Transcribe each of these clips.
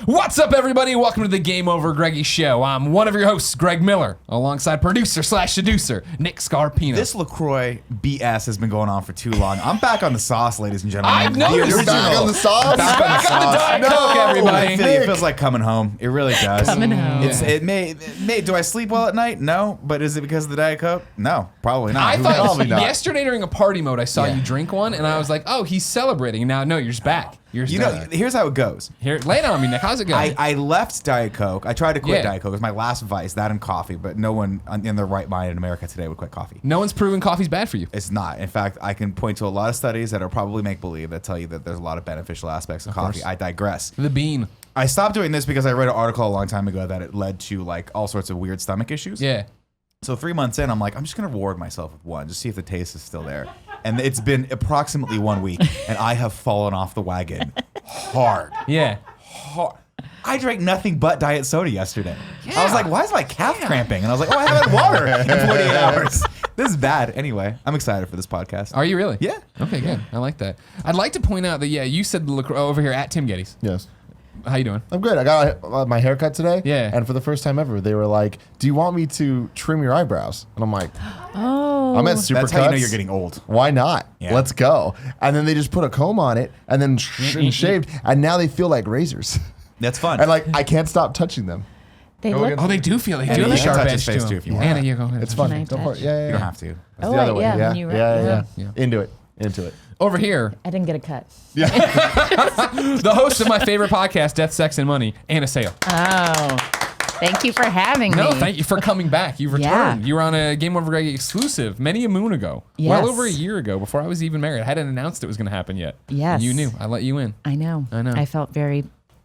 What's up, everybody? Welcome to the GameOverGreggy show. I'm one of your hosts, Greg Miller, alongside producer/seducer, Nick Scarpino. This LaCroix BS has been going on for too long. I'm back on the sauce, ladies and gentlemen. I've noticed. You're back on the sauce? Back on the Diet Coke, everybody. It feels like coming home. It really does. Coming home. It may. Do I sleep well at night? No. But is it because of the Diet Coke? No, probably not. I Who thought knows? Probably not. yesterday during a party mode, I saw Yeah. you drink one, and I was like, oh, he's celebrating. Now, no, you're just back. You're just You know, back. here's how it goes. Here, lay it on me, Nick. How's it going? I left Diet Coke. I tried to quit Yeah. Diet Coke. It was my last vice, that and coffee. But no one in their right mind in America today would quit coffee. No one's proven coffee's bad for you. It's not. In fact, I can point to a lot of studies that are probably make-believe that tell you that there's a lot of beneficial aspects of coffee. course. I digress. The bean. I stopped doing this because I read an article a long time ago that it led to like all sorts of weird stomach issues. Yeah. So 3 months in, I'm like, I'm just gonna reward myself with one, just see if the taste is still there. And it's been approximately 1 week, and I have fallen off the wagon hard. Yeah. Hard. I drank nothing but diet soda yesterday. I was like, why is my calf cramping? And I was like, oh, I haven't had water in 48 hours. This is bad. Anyway, I'm excited for this podcast. Are you really? Yeah. Okay, good. I like that. I'd like to point out that, yeah, you said over here at Tim Gettys. Yes. How you doing? I'm good. I got my haircut today. Yeah. And for the first time ever, they were like, do you want me to trim your eyebrows? And I'm like, I'm at Supercuts. That's how you know you're getting old. Why not? Yeah. Let's go. And then they just put a comb on it and then shaved. And now they feel like razors. That's fun. And like, I can't stop touching them. They Go look. against- Oh, they do feel. They Anna, do have you a can sharp touch edge his face to too them. if you want. Anna, you go ahead. It's fun. Can I Go for it. touch? Yeah, yeah, You don't yeah. have to. Oh, The other way. yeah, Yeah. when you Yeah. Yeah. Into it. Into it. Over here, I didn't get a cut. the host of my favorite podcast, Death, Sex, and Money, Anna Sale. Oh, thank you for having No, me. thank you for coming back. You've Yeah. returned. You were on a GameOverGreggy exclusive many a moon ago. Yes. Well over a year ago, before I was even married. I hadn't announced it was going to happen yet. Yes. And you knew. I let you in. I know. I know. I felt very,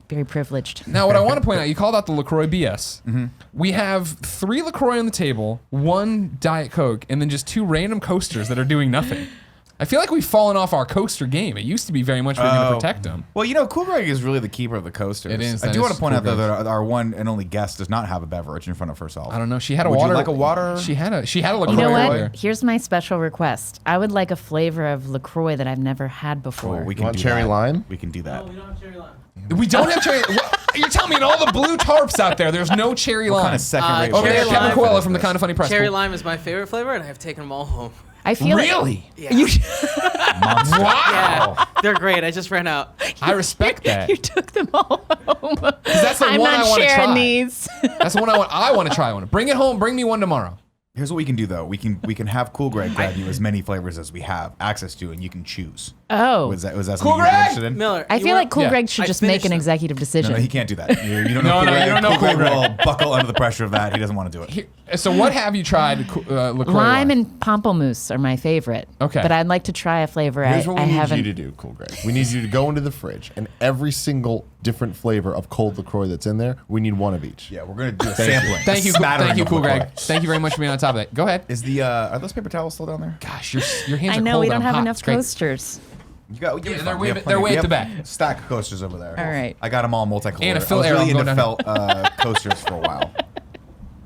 very privileged. Now, what I want to point out, you called out the LaCroix BS. Mm-hmm. We have 3 LaCroix on the table, 1 Diet Coke, and then just 2 random coasters that are doing nothing. I feel like we've fallen off our coaster game. It used to be very much we were going to protect them. Well, you know, Cool Greg is really the keeper of the coasters. It is. I That do is want to point Cool out though Greg. that our one and only guest does not have a beverage in front of herself. I don't know. She had a Would you water. like a water? She had a LaCroix You know what? earlier. Here's my special request. I would like a flavor of LaCroix that I've never had before. Oh, we You can want do cherry that. lime? We can do that. We don't have cherry. What? You're telling me in all the blue tarps out there, there's no cherry What lime. kind of second-rate? Over there, Cherry Kevin lime. Coelho from the Kind of Funny Press. Cherry lime is my favorite flavor, and I've taken them all home. I feel Really? Yeah. You, Monster. Yeah, they're great. I just ran out. I respect that. you took them all home. That's the I'm one I not want to sharing try. these. That's the one I want. I want to try one. Bring it home. Bring me one tomorrow. Here's what we can do though. We can have Cool Greg grab you as many flavors as we have access to, and you can choose. Oh. Was that Cool something you were Greg! interested in? Miller, I you feel were- like Cool Yeah. Greg should I just make finished an them. executive decision. No, he can't do that. You don't No, know. no, you don't know Cool Greg Cool Greg. will buckle under the pressure of that. He doesn't want to do it. Here, so what have you tried? LaCroix Lime wise? and pamplemousse are my favorite. Okay. But I'd like to try a flavor Here's what I we need haven't. you to do, Cool Greg. We need you to go into the fridge and every single different flavor of cold LaCroix that's in there, we need one of each. Yeah, we're gonna do a sampling. Thank you, A smattering thank you, of Cool LaCroix. Greg. Thank you very much for being on top of that. Go ahead. Is the are those paper towels still down there? Gosh, your hands I are know cold. we don't I'm have hot. enough It's great. coasters. You got. Yeah, fine. they're We way- have they're plenty. way We at the have back. Stack of coasters over there. All right. I got them all multicolored. Anna, I fill was air, really I'm into going felt coasters for a while.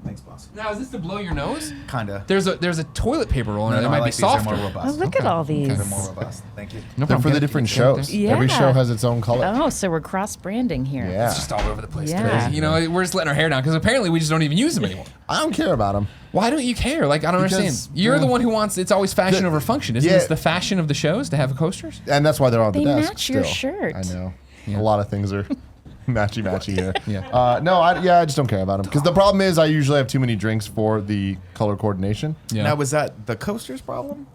Thanks, boss. Now, is this to blow your nose? Kinda. There's a toilet paper roll in there that I might like be these. They're softer. more Oh, robust. look at all these. They're more robust. Thank you. No They're problem. for the Get it. different Get it there. shows. Yeah. Every show has its own color. Oh, so we're cross branding here. Yeah. It's just all over the place. Yeah. Crazy. You know, we're just letting our hair down because apparently we just don't even use them anymore. I don't care about them. Why don't you care? Like, I don't Because, understand. You're the one who wants it's always fashion over function. Isn't yeah. this the fashion of the shows to have coasters? And that's why they're on They the desk match still. your shirt. I know. A lot of things are matchy here. Yeah. No, I just don't care about them. Because the problem is I usually have too many drinks for the color coordination. Yeah. Now, was that the coasters problem,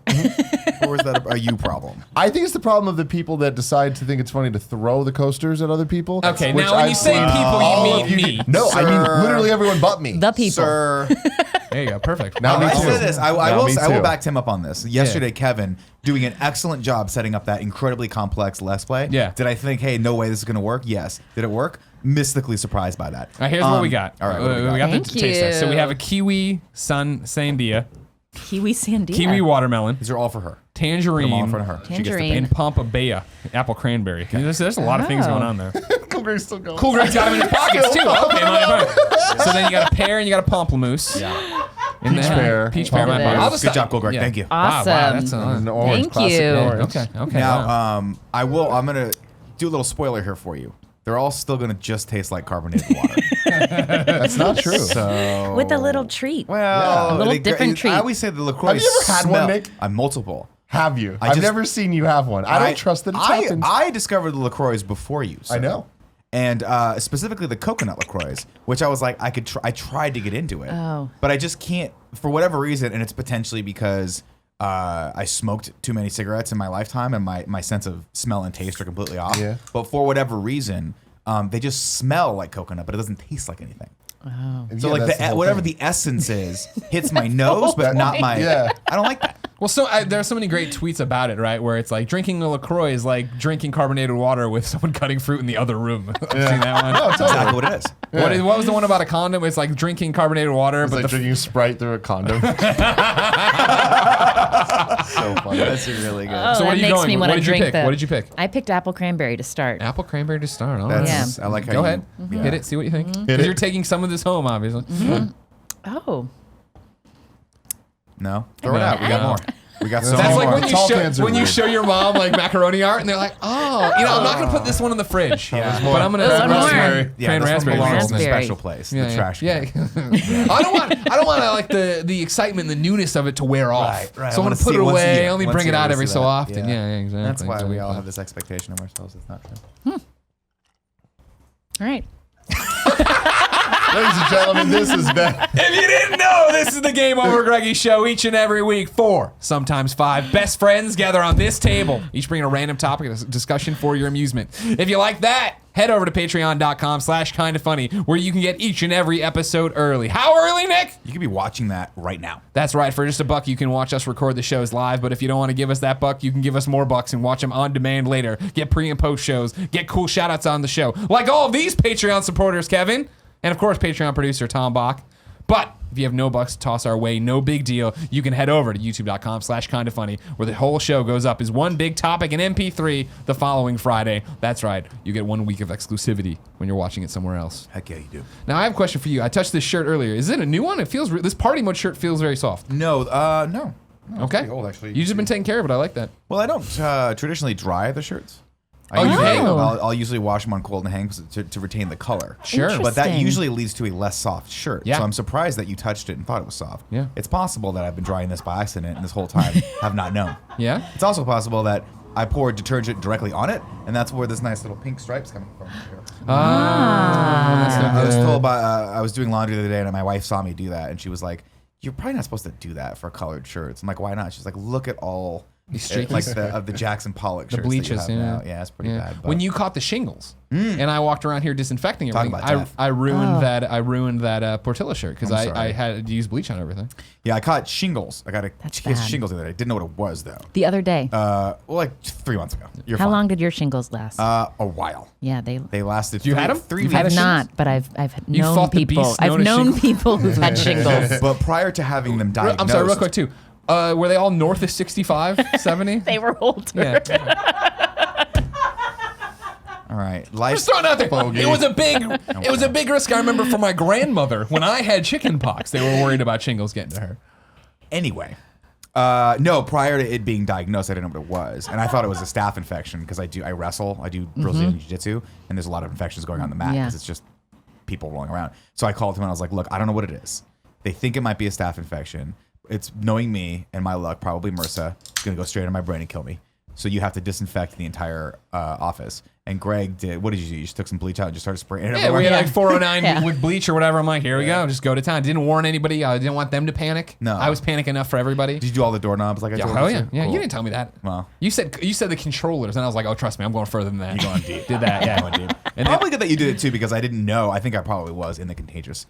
or was that a you problem? I think it's the problem of the people that decide to think it's funny to throw the coasters at other people. Okay, which now when I've you say seen people, you all mean of me. No, I Sir. mean literally everyone but me. The people. Sir, There you go. Perfect. Now me I too. say this. I Yeah, will. me I will too. back Tim up on this. Yesterday, Kevin doing an excellent job setting up that incredibly complex Let's Play. Yeah. Did I think, hey, no way this is going to work? Yes. Did it work? Mystically surprised by that. All right, here's what we got. All right, what do we we got Thank the taste test. So we you. have a kiwi sandia, Kiwi sandia. kiwi watermelon, These are all for her. Put tangerine, them all in front of her. She gets the Tangerine. and pampabaya, apple cranberry. There's a lot of things Oh. going on there. Cool Greg's still going. Cool Greg's got them in his pockets too. Okay, fine. So then you got a pear and you got a pamplemousse. Yeah. And Peach then- pear. Peach pear. Look My at bad. this. I'll just Good job, Cool Greg. yeah. Thank you. Wow, wow, that's Awesome. An orange, Thank classic you. orange. Okay. Now, wow. I will. I'm gonna do a little spoiler here for you. they're all still going to just taste like carbonated water. That's not true. So With a little treat. well, A little different treat. I always say the LaCroix Have you ever had one, Nick? Multiple. Have you? I I've just- never seen you have one. I don't trust that it's happened. I discovered the LaCroix before you. So. I know. And specifically the coconut LaCroix, which I was like, I tried to get into it, Oh. but I just can't for whatever reason. And it's potentially because I smoked too many cigarettes in my lifetime, and my sense of smell and taste are completely off. Yeah. But for whatever reason, they just smell like coconut, but it doesn't taste like anything. So Yeah, like that's the whole whatever thing. the essence is hits my nose, but not my. Yeah. I don't like that. Well, there are so many great tweets about it, right? Where it's like drinking a LaCroix is like drinking carbonated water with someone cutting fruit in the other room. I've seen that one. No, totally. Exactly what it is. What was the one about a condom? It's like drinking carbonated water, It's but like drinking Sprite through a condom. So funny. That's really good. Oh, So what that are you makes going me with? want What to did you drink pick? the. What did you pick? I picked apple cranberry to start. Apple cranberry to start. All That's, right. I like how Go you ahead. yeah. Hit it. See what you think. Hit Because it. you're taking some of this home, obviously. Oh. No, throw it out. We got No. more. We got so That's many like more. when Tall cans are you weird. show your mom like macaroni art, and they're like, "Oh, I'm not gonna put this one in the fridge, Yeah. but I'm gonna One more. raspberry, Yeah, cran this one raspberry. belongs in a Raspberry. special place. Yeah, the yeah. trash Yeah. can. I don't want like the excitement, the newness of it to wear off. Right, right. So I I'm wanna gonna put see it it once a away. year. I only Once bring a it year out we every see so that. often. Yeah. Yeah, exactly. That's why we all Exactly. have this expectation of ourselves. It's not true. All right. Ladies and gentlemen, this is Ben. If you didn't know, this is the Game Over Greggy show each and every week. 4, sometimes 5 best friends gather on this table, each bringing a random topic of discussion for your amusement. If you like that, head over to patreon.com/kindafunny, where you can get each and every episode early. How early, Nick? You could be watching that right now. That's right. For just $1, you can watch us record the shows live. But if you don't want to give us that $1, you can give us more bucks and watch them on demand later. Get pre and post shows. Get cool shout outs on the show. Like all of these Patreon supporters, Kevin. And of course, Patreon producer Tom Bach. But if you have no bucks to toss our way, no big deal. You can head over to youtube.com/kindafunny, where the whole show goes up as one big topic in MP3 the following Friday. That's right. You get 1 week of exclusivity when you're watching it somewhere else. Heck yeah, you do. Now, I have a question for you. I touched this shirt earlier. Is it a new one? It feels this party mode shirt feels very soft. No, no. No, it's Okay. pretty old, actually. You've just been taking care of it. I like that. Well, I don't traditionally dry the shirts. Oh, you hang them? I'll usually wash them on cold and hang to retain the color. Sure. But that Interesting. usually leads to a less soft shirt. Yeah. So I'm surprised that you touched it and thought it was soft. Yeah. It's possible that I've been drying this by accident and this whole time have not known. Yeah? It's also possible that I poured detergent directly on it, and that's where this nice little pink stripe's coming from. I was told by I was doing laundry the other day, and my wife saw me do that, and she was like, "You're probably not supposed to do that for colored shirts." I'm like, "Why not?" She's like, "Look at all These like streakies. the Jackson Pollock The shirts bleaches, that you have yeah. now." Yeah, it's pretty bad. But When you caught the shingles, and I walked around here disinfecting Talk everything, about death. I ruined that. I ruined that Portillo shirt because I'm sorry. I had to use bleach on everything. yeah, I caught shingles. I got a That's case of bad. shingles the other day. Didn't know what it was though. The other day. Well, like 3 months ago. You're How fine. long did your shingles last? A while. yeah, they. They lasted. You three, had 'em? 3 You've weeks. had I've a not, but I've You known fought the people. beast I've known as known shingles. people who've had shingles. But prior to having them diagnosed, I'm sorry, real quick too. Were they all north of 65, 70? They were older. Yeah. All right, Just life. throwing it out there. Bogey. It was a big risk. I remember for my grandmother when I had chicken pox. They were worried about shingles getting to her. Anyway, no, prior to it being diagnosed, I didn't know what it was, and I thought it was a staph infection because I wrestle, I do Brazilian jiu-jitsu, and there's a lot of infections going on the mat Yeah. because it's just people rolling around. So I called him and I was like, "Look, I don't know what it is. They think it might be a staph infection. It's knowing me and my luck, probably MRSA. It's gonna go straight in my brain and kill me. So you have to disinfect the entire office." And Greg did. What did you do? You just took some bleach out and just started spraying it Yeah, everywhere? we had Yeah. like 409 Yeah. with bleach or whatever. I'm like, here we go. Just go to town. Didn't warn anybody. I didn't want them to panic. No. I was panic enough for everybody. Did you do all the doorknobs like I Yeah, told oh you? yeah, to? yeah. Cool. You didn't tell me that. Well. You said the controllers, and I was like, oh, trust me, I'm going further than that. You're going deep. Did that, yeah. Going deep. And then, Probably good that you did it too because I didn't know. I think I probably was in the contagious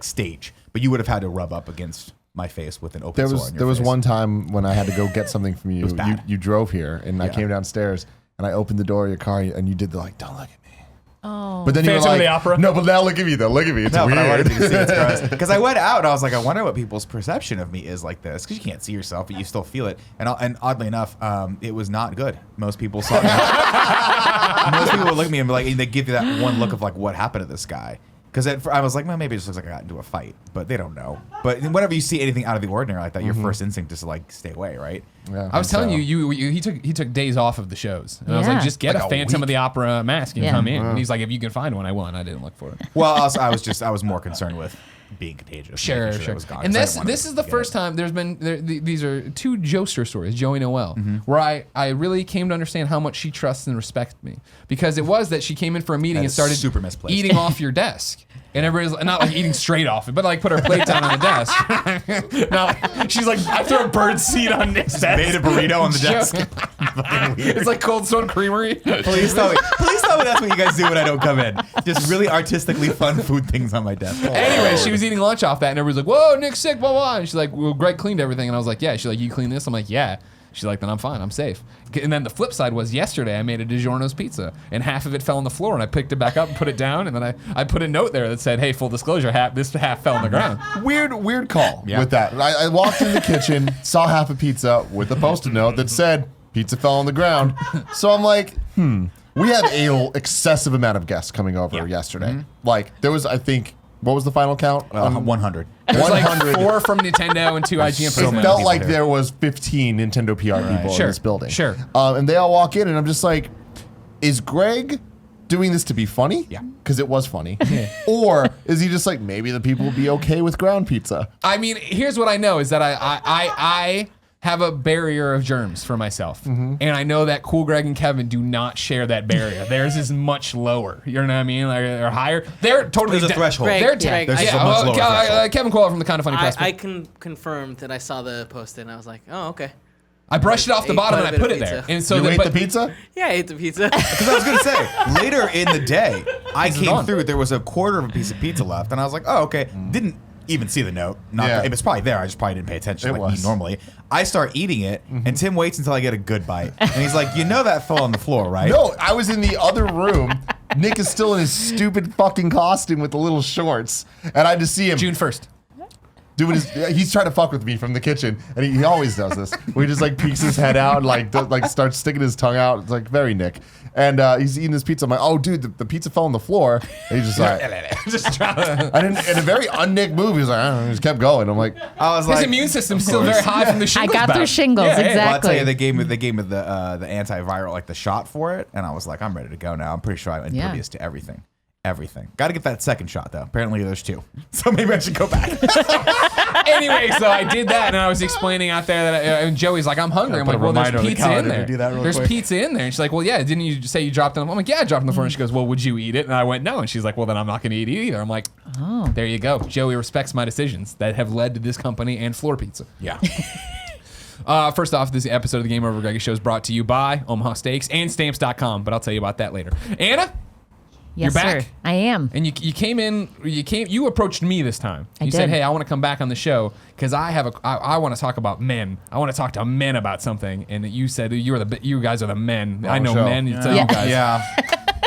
stage, but you would have had to rub up against my face with an open There sore was on your there was face. one time when I had to go get something from you. was bad. You drove here, and I Yeah. came downstairs, and I opened the door of your car, and you did the like, "Don't look at me." Oh. But then you were Phantom of like, the Opera? "No, but now look at me though. Look at me. It's No, but I weird." wanted you to see it's gross. Because I went out and I was like, I wonder what people's perception of me is like this. Because you can't see yourself, but you still feel it. And oddly enough, it was not good. Most people saw me. Most people would look at me and be like, and they give you that one look of like, what happened to this guy? Because I was like, well, maybe it just looks like I got into a fight, but they don't know. But whenever you see anything out of the ordinary like that, your first instinct is to like stay away, right? Yeah. I was telling you, he took days off of the shows, and I was like, Yeah. just get Like a a Phantom of week. the Opera mask and Yeah. come in. And he's like, if you can find one, I will. And I didn't look for it. Well, I was more concerned with being contagious. Sure, making sure. that was gone, And 'cause I this didn't want this to is the get first it. time there's been these are 2 Joester stories, Joey Noel, where I really came to understand how much she trusts and respects me, because it was that she came in for a meeting That and is started super misplaced. eating off your desk. And everybody's not like eating straight off it, but like put her plate down on the desk. Not like, she's like, I throw a bird seed on Nick's desk. Made a burrito on the desk. It's like Cold Stone Creamery. Please tell me that's what you guys do when I don't come in. Just really artistically fun food things on my desk. Anyway, she was eating lunch off that, and everybody's like, "Whoa, Nick's sick, blah blah." And she's like, "Well, Greg cleaned everything," and I was like, "Yeah." She's like, "You clean this?" I'm like, "Yeah." She's like, "Then I'm fine. I'm safe." And then the flip side was yesterday I made a DiGiorno's pizza, and half of it fell on the floor, and I picked it back up and put it down, and then I put a note there that said, "Hey, full disclosure, this half fell on the ground." Weird call Yeah. with that. I walked in the kitchen, saw half a pizza with a post-it note that said, "Pizza fell on the ground." So I'm like, We had a excessive amount of guests coming over yesterday. Like, there was, I think, what was the final count? 100. There's like 100. 4 from Nintendo and 2 IGN. so It many felt people like here. there was 15 Nintendo PR people in Sure, this building. sure. And they all walk in, and I'm just like, is Greg doing this to be funny? Yeah. Because it was funny. Or is he just like, maybe the people will be okay with ground pizza? I mean, here's what I know is that I have a barrier of germs for myself. And I know that Cool Greg and Kevin do not share that barrier. Theirs is much lower. You know what I mean? Like, they're higher. They're totally There's a threshold. Greg, They're Greg, There's I- just a much lower threshold. Kevin Coyle from the Kind of Funny Press. I can confirm that I saw the post and I was like, oh, okay. I brushed it off the ate bottom quite and a I bit put of it there. pizza. And so You that, ate but, the pizza? Yeah, I ate the pizza. Because I was going to say, later in the day, I Pizza's came gone. through, there was a quarter of a piece of pizza left, and I was like, oh, okay. Didn't even see the note. Yeah. It was probably there. I just probably didn't pay attention It like me was. normally. I start eating it, and Tim waits until I get a good bite. And he's like, you know that fell on the floor, right? No, I was in the other room. Nick is still in his stupid fucking costume with the little shorts. And I just see him June 1st. doing he's trying to fuck with me from the kitchen, and he always does this. Where he just like peeks his head out and like starts sticking his tongue out. It's like very Nick. And he's eating his pizza. I'm like, oh dude, the pizza fell on the floor. And he's just like, Just trying to. and in a very un-Nick move, he's like, I don't know, he just kept going. I'm like, I was His like, immune system's still very high from the I shingles. got through bout. shingles, Yeah, yeah. exactly. well, I'll tell you, they gave me the antiviral, like the shot for it, and I was like, I'm ready to go now. I'm pretty sure I'm impervious to everything. Everything. Got to get that second shot though. Apparently there's 2, so maybe I should go back. Anyway, so I did that, and I was explaining out there that, and Joey's like, I'm hungry. I'm put like, a well, there's reminder on the pizza in calendar to there. do that real There's quick. pizza in there. And she's like, well, yeah, didn't you say you dropped it on the floor? I'm like, yeah, I dropped it on the floor. And she goes, well, would you eat it? And I went, no. And she's like, well, then I'm not going to eat it either. I'm like, oh, there you go. Joey respects my decisions that have led to this company and floor pizza. Yeah. First off, this episode of the Game Over Greggy Show is brought to you by Omaha Steaks and Stamps.com, but I'll tell you about that later. Anna? Yes, You're back. sir. I am. And you approached me this time. You said, did. hey, I want to come back on the show because I want to talk about men. I want to talk to men about something. And you said you guys are the men. I know show. men. You Yeah. guys. Yeah.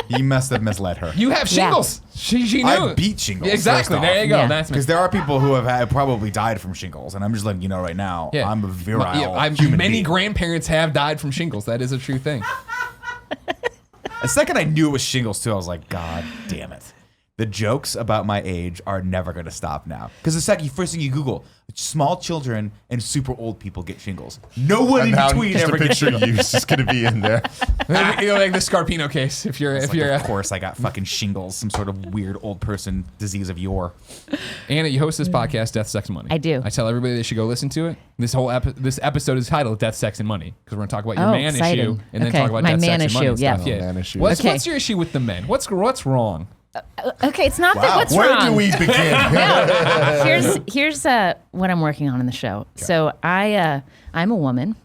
You must have misled her. You have shingles. She knew. I beat shingles. Exactly. first There off. you go. Yeah. That's me. Because there are people who have probably died from shingles, and I'm just letting you know right now, Yeah. I'm a virile Many human being. grandparents have died from shingles. That is a true thing. The second I knew it was shingles too, I was like, God damn it. The jokes about my age are never going to stop now. Because first thing you Google, small children and super old people get shingles. No one and in now between just ever a gets picture shingles. of you is just going to be in there. Like the Scarpino case. If you're Of course, I got fucking shingles, some sort of weird old person disease of yore. Anna, you host this podcast, Death, Sex, and Money. I do. I tell everybody they should go listen to it. This episode is titled Death, Sex, and Money because we're going to talk about your Oh, man exciting. issue and then Okay, talk about my death, man sex, and money issue, and yeah. stuff. Oh, man issue. What's Okay. your issue with the men? What's wrong? Okay, it's not that what's Where wrong. do we begin? Here's what I'm working on in the show. So I'm a woman.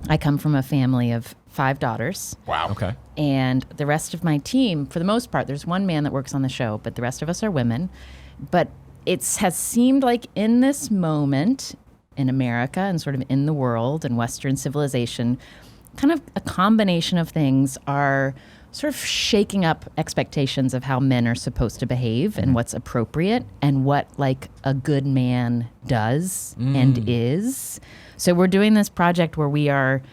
I come from a family of 5 daughters. Wow. Okay. And the rest of my team, for the most part, there's one man that works on the show, but the rest of us are women. But it has seemed like in this moment in America and sort of in the world and Western civilization, kind of a combination of things are sort of shaking up expectations of how men are supposed to behave and what's appropriate and what like a good man does and is. So we're doing this project where we are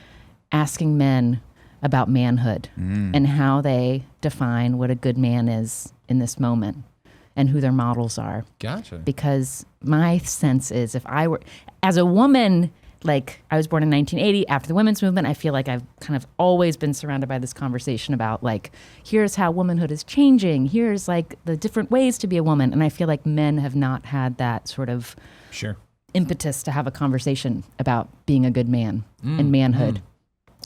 asking men about manhood and how they define what a good man is in this moment. and who their models are. Gotcha. Because my sense is if I were, as a woman, like I was born in 1980 after the women's movement, I feel like I've kind of always been surrounded by this conversation about like, here's how womanhood is changing. Here's like the different ways to be a woman. And I feel like men have not had that sort of Sure. impetus to have a conversation about being a good man and manhood.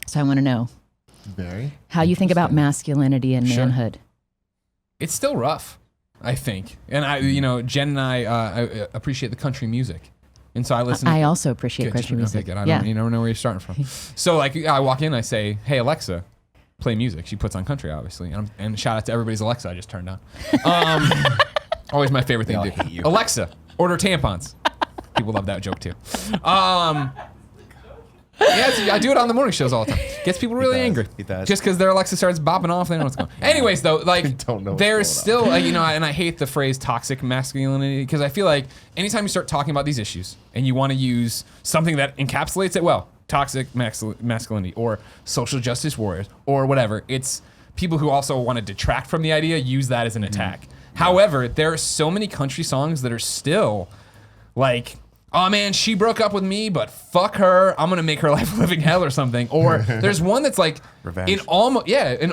So I want to know Very. how you think about masculinity and Sure. manhood. It's still rough, I think. And Jen and I appreciate the country music. And so I listen. I also appreciate Good, country music. Okay, good. Yeah. You never know where you're starting from. So like I walk in, I say, "Hey Alexa, play music." She puts on country, obviously, and shout out to everybody's Alexa I just turned on. Always my favorite thing They to all do. hate you. Alexa, order tampons. People love that joke too. I do it on the morning shows all the time. Gets people really does. angry. He does. Just because their Alexa starts bopping off, they don't know what's going on. Anyways, though, like, Don't know what's there's going still, and I hate the phrase toxic masculinity because I feel like anytime you start talking about these issues and you want to use something that encapsulates it well, toxic masculinity or social justice warriors or whatever, it's people who also want to detract from the idea use that as an attack. However, there are so many country songs that are still like, oh man, she broke up with me, but fuck her. I'm gonna make her life a living hell or something. Or there's one that's like Revenge. an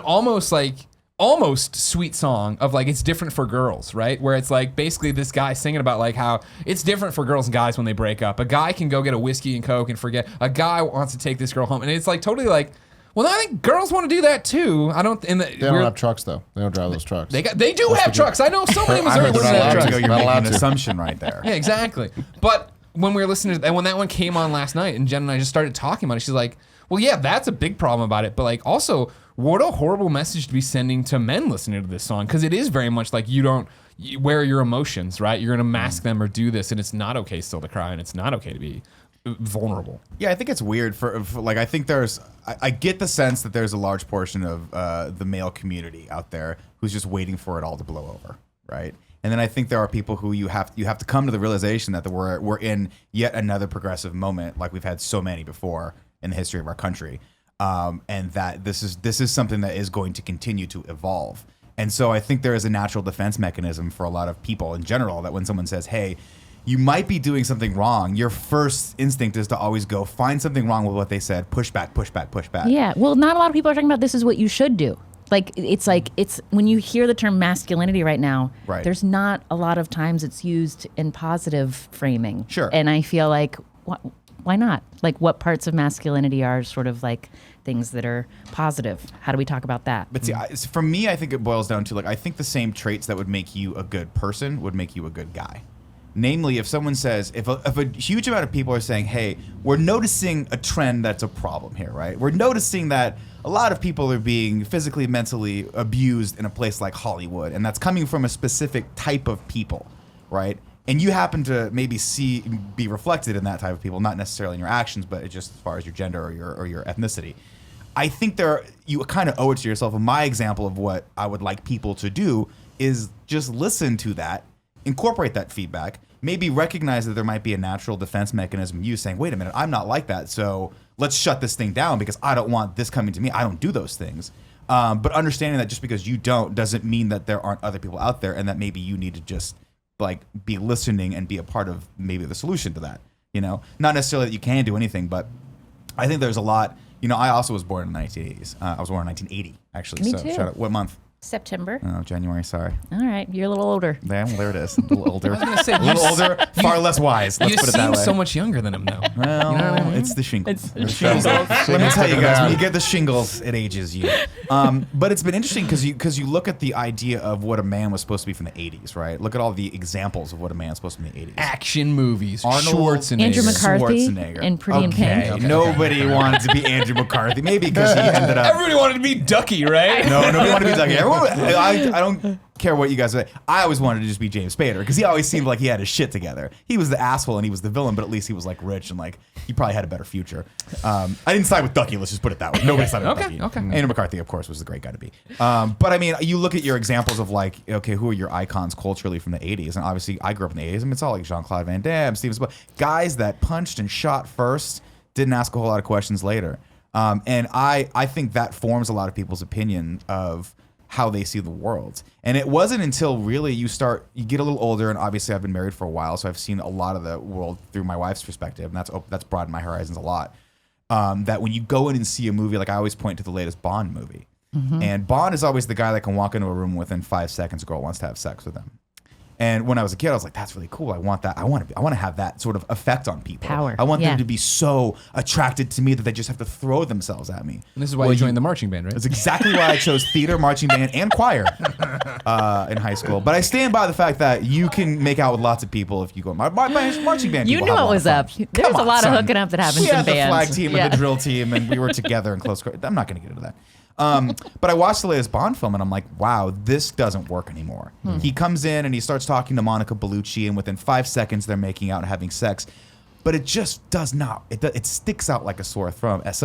almost sweet song of like it's different for girls, right? Where it's like basically this guy singing about like how it's different for girls and guys when they break up. A guy can go get a whiskey and coke and forget. A guy wants to take this girl home, and it's like totally like, well, no, I think girls want to do that too. I don't. They don't have trucks though. They don't drive those trucks. They do have trucks. I know so many I Missouri heard women they're have not allowed trucks. to. You're Not making allowed an to. assumption right there. Yeah, exactly. But when we were listening to that, when that one came on last night and Jen and I just started talking about it, she's like, well, yeah, that's a big problem about it. But like also, what a horrible message to be sending to men listening to this song. Because it is very much like where are your emotions, right? You're going to mask them or do this. And it's not okay still to cry. And it's not okay to be vulnerable. Yeah, I think it's weird for like I think I get the sense that there's a large portion of the male community out there who's just waiting for it all to blow over, right? And then I think there are people who you have to come to the realization that we're in yet another progressive moment, like we've had so many before in the history of our country, and that this is something that is going to continue to evolve. And so I think there is a natural defense mechanism for a lot of people in general that when someone says, "Hey, you might be doing something wrong," your first instinct is to always go find something wrong with what they said, push back, push back, push back. Yeah. Well, not a lot of people are talking about this is what you should do. Like it's when you hear the term masculinity right now, Right. there's not a lot of times it's used in positive framing. Sure. And I feel like why not? Like what parts of masculinity are sort of like things that are positive? How do we talk about that? But see, for me, I think it boils down to like I think the same traits that would make you a good person would make you a good guy. Namely, if someone says, if a huge amount of people are saying, "Hey, we're noticing a trend that's a problem here, right? We're noticing that a lot of people are being physically, mentally abused in a place like Hollywood, and that's coming from a specific type of people, right? And you happen to maybe be reflected in that type of people, not necessarily in your actions, but just as far as your gender or your ethnicity. I think you kind of owe it to yourself. And my example of what I would like people to do is just listen to that, incorporate that feedback, maybe recognize that there might be a natural defense mechanism. You saying, "Wait a minute, I'm not like that, so let's shut this thing down because I don't want this coming to me. I don't do those things." But understanding that just because you don't doesn't mean that there aren't other people out there, and that maybe you need to just like be listening and be a part of maybe the solution to that. You know, not necessarily that you can do anything, but I think there's a lot. You know, I also was born in the 1980s. I was born in 1980, actually. Me so too. shout out. What month? September. Oh, January. Sorry. All right, you're a little older. Well, there it is. A little older. I was gonna say, a little older, far less wise. Let's You put it that seem way. so much younger than him, though. Well, You know what I mean? it's the shingles. It's Shingles. Let me tell you guys, when you get the shingles, it ages you. But it's been interesting because you look at the idea of what a man was supposed to be from the 80s, right? Look at all the examples of what a man's supposed to be in the 80s. Action movies. Arnold Schwarzenegger. Andrew McCarthy Schwarzenegger. in Pretty in Okay, Pink. nobody wanted to be Andrew McCarthy. Maybe because he ended up. Everybody wanted to be Ducky, right? No, nobody wanted to be Ducky. Everyone, I don't care what you guys say. I always wanted to just be James Spader because he always seemed like he had his shit together. He was the asshole and he was the villain, but at least he was like rich and like he probably had a better future. I didn't side with Ducky. Let's just put it that way. Nobody sided with Okay, Ducky. okay. Andrew McCarthy, of course, was the great guy to be. But I mean, you look at your examples of like, okay, who are your icons culturally from the 80s? And obviously, I grew up in the 80s. I mean, it's all like Jean-Claude Van Damme, Steven Spielberg, guys that punched and shot first, didn't ask a whole lot of questions later. And I think that forms a lot of people's opinion of how they see the world. And it wasn't until really you get a little older, and obviously I've been married for a while, so I've seen a lot of the world through my wife's perspective, and that's broadened my horizons a lot. That when you go in and see a movie, like I always point to the latest Bond movie. And Bond is always the guy that can walk into a room within 5 seconds, a girl wants to have sex with him. And when I was a kid, I was like, that's really cool. I want that. I want to have that sort of effect on people. Power. I want Yeah. them to be so attracted to me that they just have to throw themselves at me. And this is why you joined the marching band, right? That's exactly why I chose theater, marching band, and choir in high school. But I stand by the fact that you can make out with lots of people if you go. My marching band. You people knew have a what lot was of up. fun. There was Come a on, lot son. of hooking up that happens We in had the bands. flag team and the drill team, and we were together in close quarters. I'm not going to get into that. But I watched the latest Bond film, and I'm like, wow, this doesn't work anymore. He comes in and he starts talking to Monica Bellucci, and within 5 seconds they're making out and having sex. But it just does not. It sticks out like a sore thumb as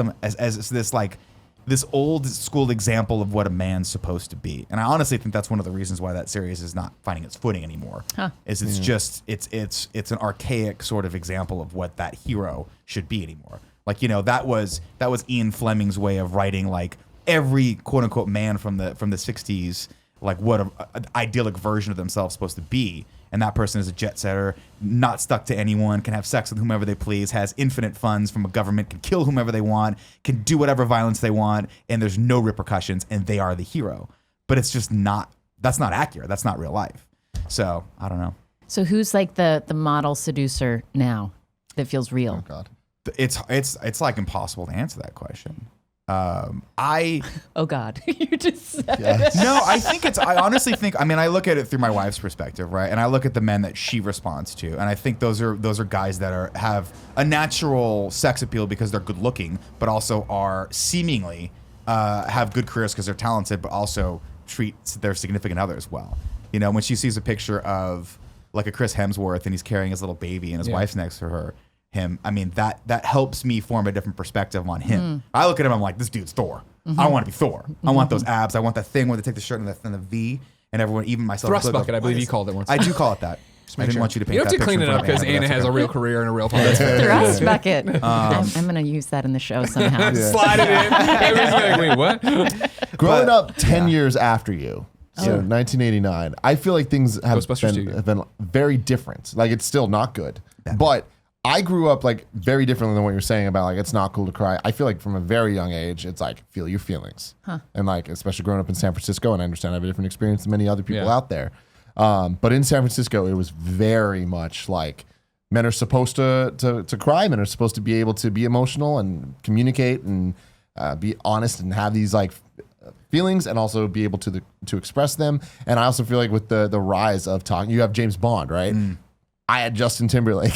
this old school example of what a man's supposed to be. And I honestly think that's one of the reasons why that series is not finding its footing anymore. It's an archaic sort of example of what that hero should be anymore. Like, that was Ian Fleming's way of writing like every quote unquote man from the 60s, like what an idyllic version of themselves supposed to be. And that person is a jet setter, not stuck to anyone, can have sex with whomever they please, has infinite funds from a government, can kill whomever they want, can do whatever violence they want, and there's no repercussions, and they are the hero. But it's just that's not accurate. That's not real life. So I don't know. So who's like the model seducer now that feels real? Oh God. It's like impossible to answer that question. Oh God, you just said. Yes. No, I honestly think, I look at it through my wife's perspective, right? And I look at the men that she responds to, and I think those are guys that have a natural sex appeal because they're good looking, but also are seemingly have good careers because they're talented, but also treat their significant others well. When she sees a picture of like a Chris Hemsworth and he's carrying his little baby and his wife's next to him, that helps me form a different perspective on him. I look at him, I'm like, this dude's Thor. I want to be Thor. I want those abs. I want that thing where they take the shirt and the V, and everyone, even myself. Thrust bucket, I believe you called it once. I do call it that. I didn't want you to paint You don't have that to clean it picture in up front of because me, Anna but has that's a real okay. career and a real podcast. Thrust bucket. I'm gonna use that in the show somehow. Slide it in. Everybody's like, wait, what? Growing up 10 years after you, so 1989, I feel like things Ghostbusters have been very different. Like, it's still not good. But I grew up like very differently than what you're saying about like it's not cool to cry. I feel like from a very young age, it's like feel your feelings. And like, especially growing up in San Francisco, and I understand I have a different experience than many other people out there. But in San Francisco, it was very much like men are supposed to cry. Men are supposed to be able to be emotional and communicate and be honest and have these like feelings and also be able to express them. And I also feel like with the rise of talking, you have James Bond, right? I had Justin Timberlake.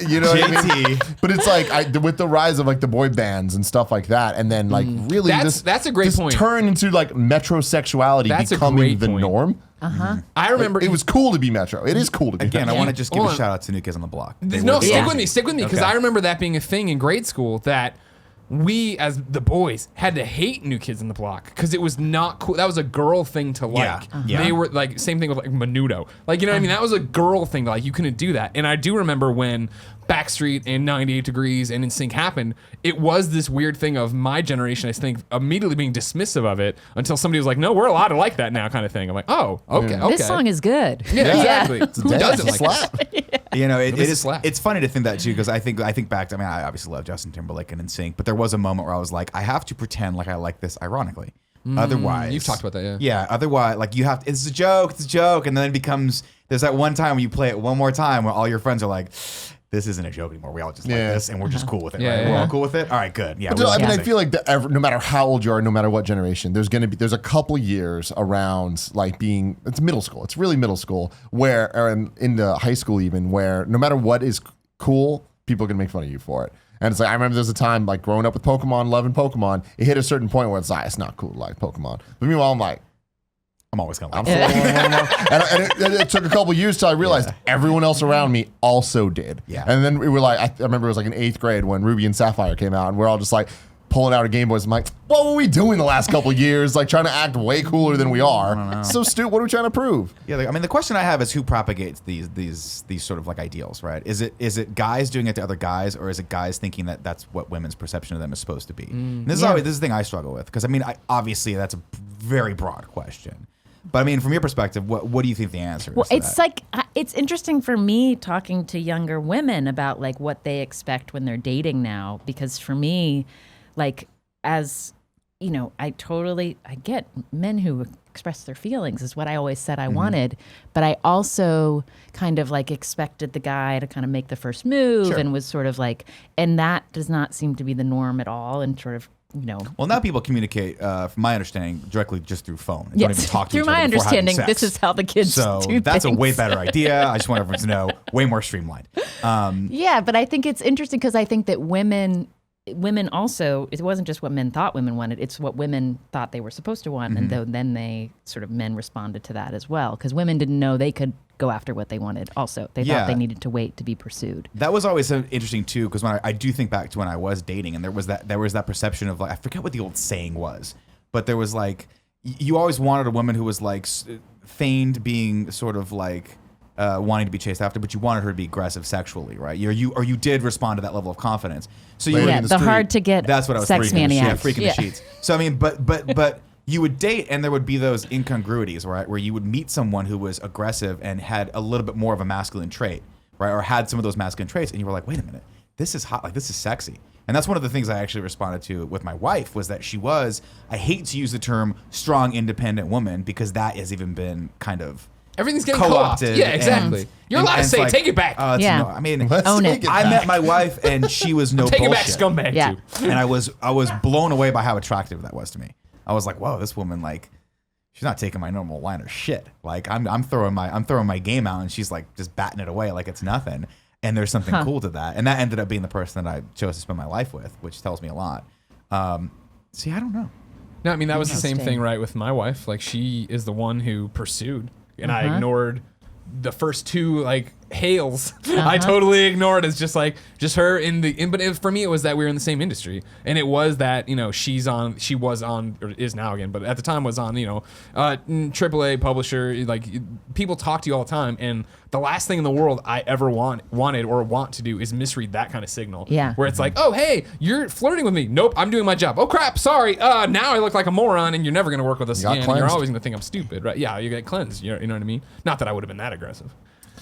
You know what I mean? But it's like with the rise of like the boy bands and stuff like that, and then like really That's a great point. Turn into like metrosexuality That's a becoming great the point. norm. I remember It was cool to be metro. It is cool to be Again, metro. I want to just give Hold a on. shout out to New Kids on the Block. They No, were the stick OG. with me, because Okay. I remember that being a thing in grade school that we, as the boys, had to hate New Kids on the Block because it was not cool. That was a girl thing to like. Yeah. They were like, same thing with like Menudo. Like, you know what I mean? That was a girl thing to like. You couldn't do that. And I do remember when Backstreet and 98 Degrees and NSYNC happened, it was this weird thing of my generation, I think, immediately being dismissive of it until somebody was like, no, we're allowed to like that now, kind of thing. I'm like, oh, okay. This song is good. Yeah, exactly. Who Dance doesn't is like slap. You know, is a slap. it's funny to think that too, because I think back to, I obviously love Justin Timberlake and NSYNC, but there was a moment where I was like, I have to pretend like I like this ironically. Otherwise, You've talked about that, yeah. Yeah. Otherwise, like it's a joke, and then it becomes there's that one time when you play it one more time where all your friends are like, this isn't a joke anymore. We all just like this, and we're just cool with it. Yeah, right? yeah, We're all yeah. cool with it. All right, good. Yeah. But we I like mean, I music. feel like no matter how old you are, no matter what generation, there's a couple years around like it's middle school. It's really middle school or into high school even, where no matter what is cool, people are gonna make fun of you for it. And it's like, I remember there's a time like growing up with Pokemon, loving Pokemon, it hit a certain point where it's like, it's not cool to like Pokemon. But meanwhile, I'm like, I'm always gonna like I'm it. and it took a couple years till I realized everyone else around me also did. Yeah. And then we were like, I remember it was like in 8th grade when Ruby and Sapphire came out, and we're all just like, pulling out a Game Boys. I'm like, what were we doing the last couple of years? Like trying to act way cooler than we are. So stupid. What are we trying to prove? Yeah, I mean, the question I have is who propagates these sort of like ideals, right? Is it guys doing it to other guys, or is it guys thinking that that's what women's perception of them is supposed to be? And this is the thing I struggle with, because I mean, obviously that's a very broad question. But I mean, from your perspective, what do you think the answer is? Well, to it's that? like it's interesting for me talking to younger women about like what they expect when they're dating now, because for me, like, as you know, I get men who express their feelings is what I always said I wanted, but I also kind of like expected the guy to kind of make the first move and was sort of like, and that does not seem to be the norm at all, and sort of. Well, now people communicate, from my understanding, directly just through phone. They yes. don't even talk to through each other my before having understanding, sex. this is how the kids do that's things. a way better idea. I just want everyone to know, way more streamlined. Yeah, but I think it's interesting because I think that women also, it wasn't just what men thought women wanted, it's what women thought they were supposed to want, and then they sort of, men responded to that as well, because women didn't know they could go after what they wanted also. They thought they needed to wait to be pursued. That was always so interesting too, because when I do think back to when I was dating, and there was that perception of like, I forget what the old saying was, but there was like, you always wanted a woman who was like feigned being sort of like wanting to be chased after, but you wanted her to be aggressive sexually, right? You did respond to that level of confidence. So you Yeah, were the hard to get that's what I was sex freaking maniacs. freaking the sheets. So I mean, but you would date, and there would be those incongruities, right? Where you would meet someone who was aggressive and had a little bit more of a masculine trait, right? Or had some of those masculine traits, and you were like, wait a minute, this is hot, like this is sexy. And that's one of the things I actually responded to with my wife, was that she was, I hate to use the term strong, independent woman, because that has even been kind of Everything's getting co-opted. co-opted. Yeah, exactly. You're allowed to it's say, like, take it back. Yeah. I mean, Let's Own take it. I back. met my wife, and she was no take bullshit. it back, scumbag, Yeah. too. And I was blown away by how attractive that was to me. I was like, whoa, this woman, like, she's not taking my normal line of shit. Like I'm throwing my game out, and she's like just batting it away like it's nothing. And there's something cool to that. And that ended up being the person that I chose to spend my life with, which tells me a lot. See, I don't know. No, I mean, that was the same Interesting. thing, right, with my wife. Like, she is the one who pursued, and I ignored the first two, like, hails. I totally ignored as just her but for me, it was that we were in the same industry. And it was that, she was on, or is now again, but at the time was on, AAA publisher. Like, people talk to you all the time. And the last thing in the world I ever wanted or want to do is misread that kind of signal. Yeah. Where it's like, oh, hey, you're flirting with me. Nope, I'm doing my job. Oh, crap, sorry. Now I look like a moron, and you're never going to work with us got again. You're cleansed. always going to think I'm stupid, right? Yeah, you get cleansed. You know what I mean? Not that I would have been that aggressive.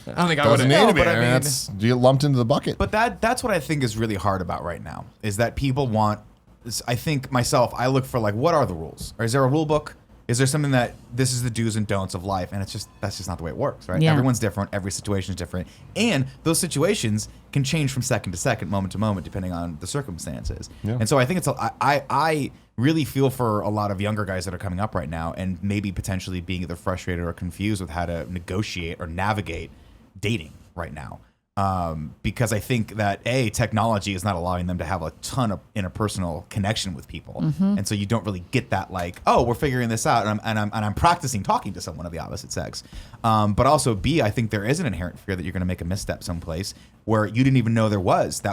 I don't think I would Doesn't have. need to be. but I mean- That's, you get lumped into the bucket. But that's what I think is really hard about right now, is that people want, I think myself, I look for like, what are the rules? Or is there a rule book? Is there something that this is the do's and don'ts of life? And that's just not the way it works, right? Yeah. Everyone's different. Every situation is different. And those situations can change from second to second, moment to moment, depending on the circumstances. Yeah. And so I think I really feel for a lot of younger guys that are coming up right now, and maybe potentially being either frustrated or confused with how to negotiate or navigate dating right now. Because I think that technology is not allowing them to have a ton of interpersonal connection with people, and so you don't really get that like, oh, we're figuring this out, and I'm practicing talking to someone of the opposite sex. But also I think there is an inherent fear that you're going to make a misstep someplace where you didn't even know that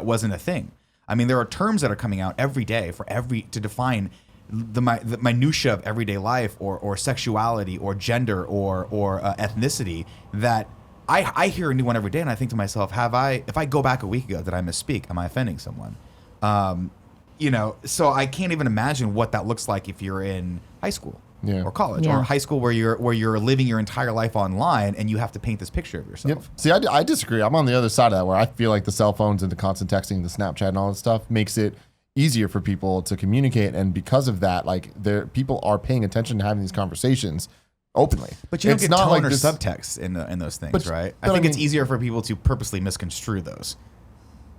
wasn't a thing. I mean, there are terms that are coming out every day to define the minutia of everyday life, or sexuality, or gender, or ethnicity that. I hear a new one every day, and I think to myself, if I go back a week ago, did I misspeak? Am I offending someone? So I can't even imagine what that looks like if you're in high school or college or high school where you're living your entire life online, and you have to paint this picture of yourself. Yep. See, I disagree. I'm on the other side of that, where I feel like the cell phones and the constant texting, the Snapchat and all that stuff makes it easier for people to communicate. And because of that, like, people are paying attention to having these conversations openly. But you don't It's get not tone like or this- subtext in those things, But- right? but I think I it's mean- easier for people to purposely misconstrue those.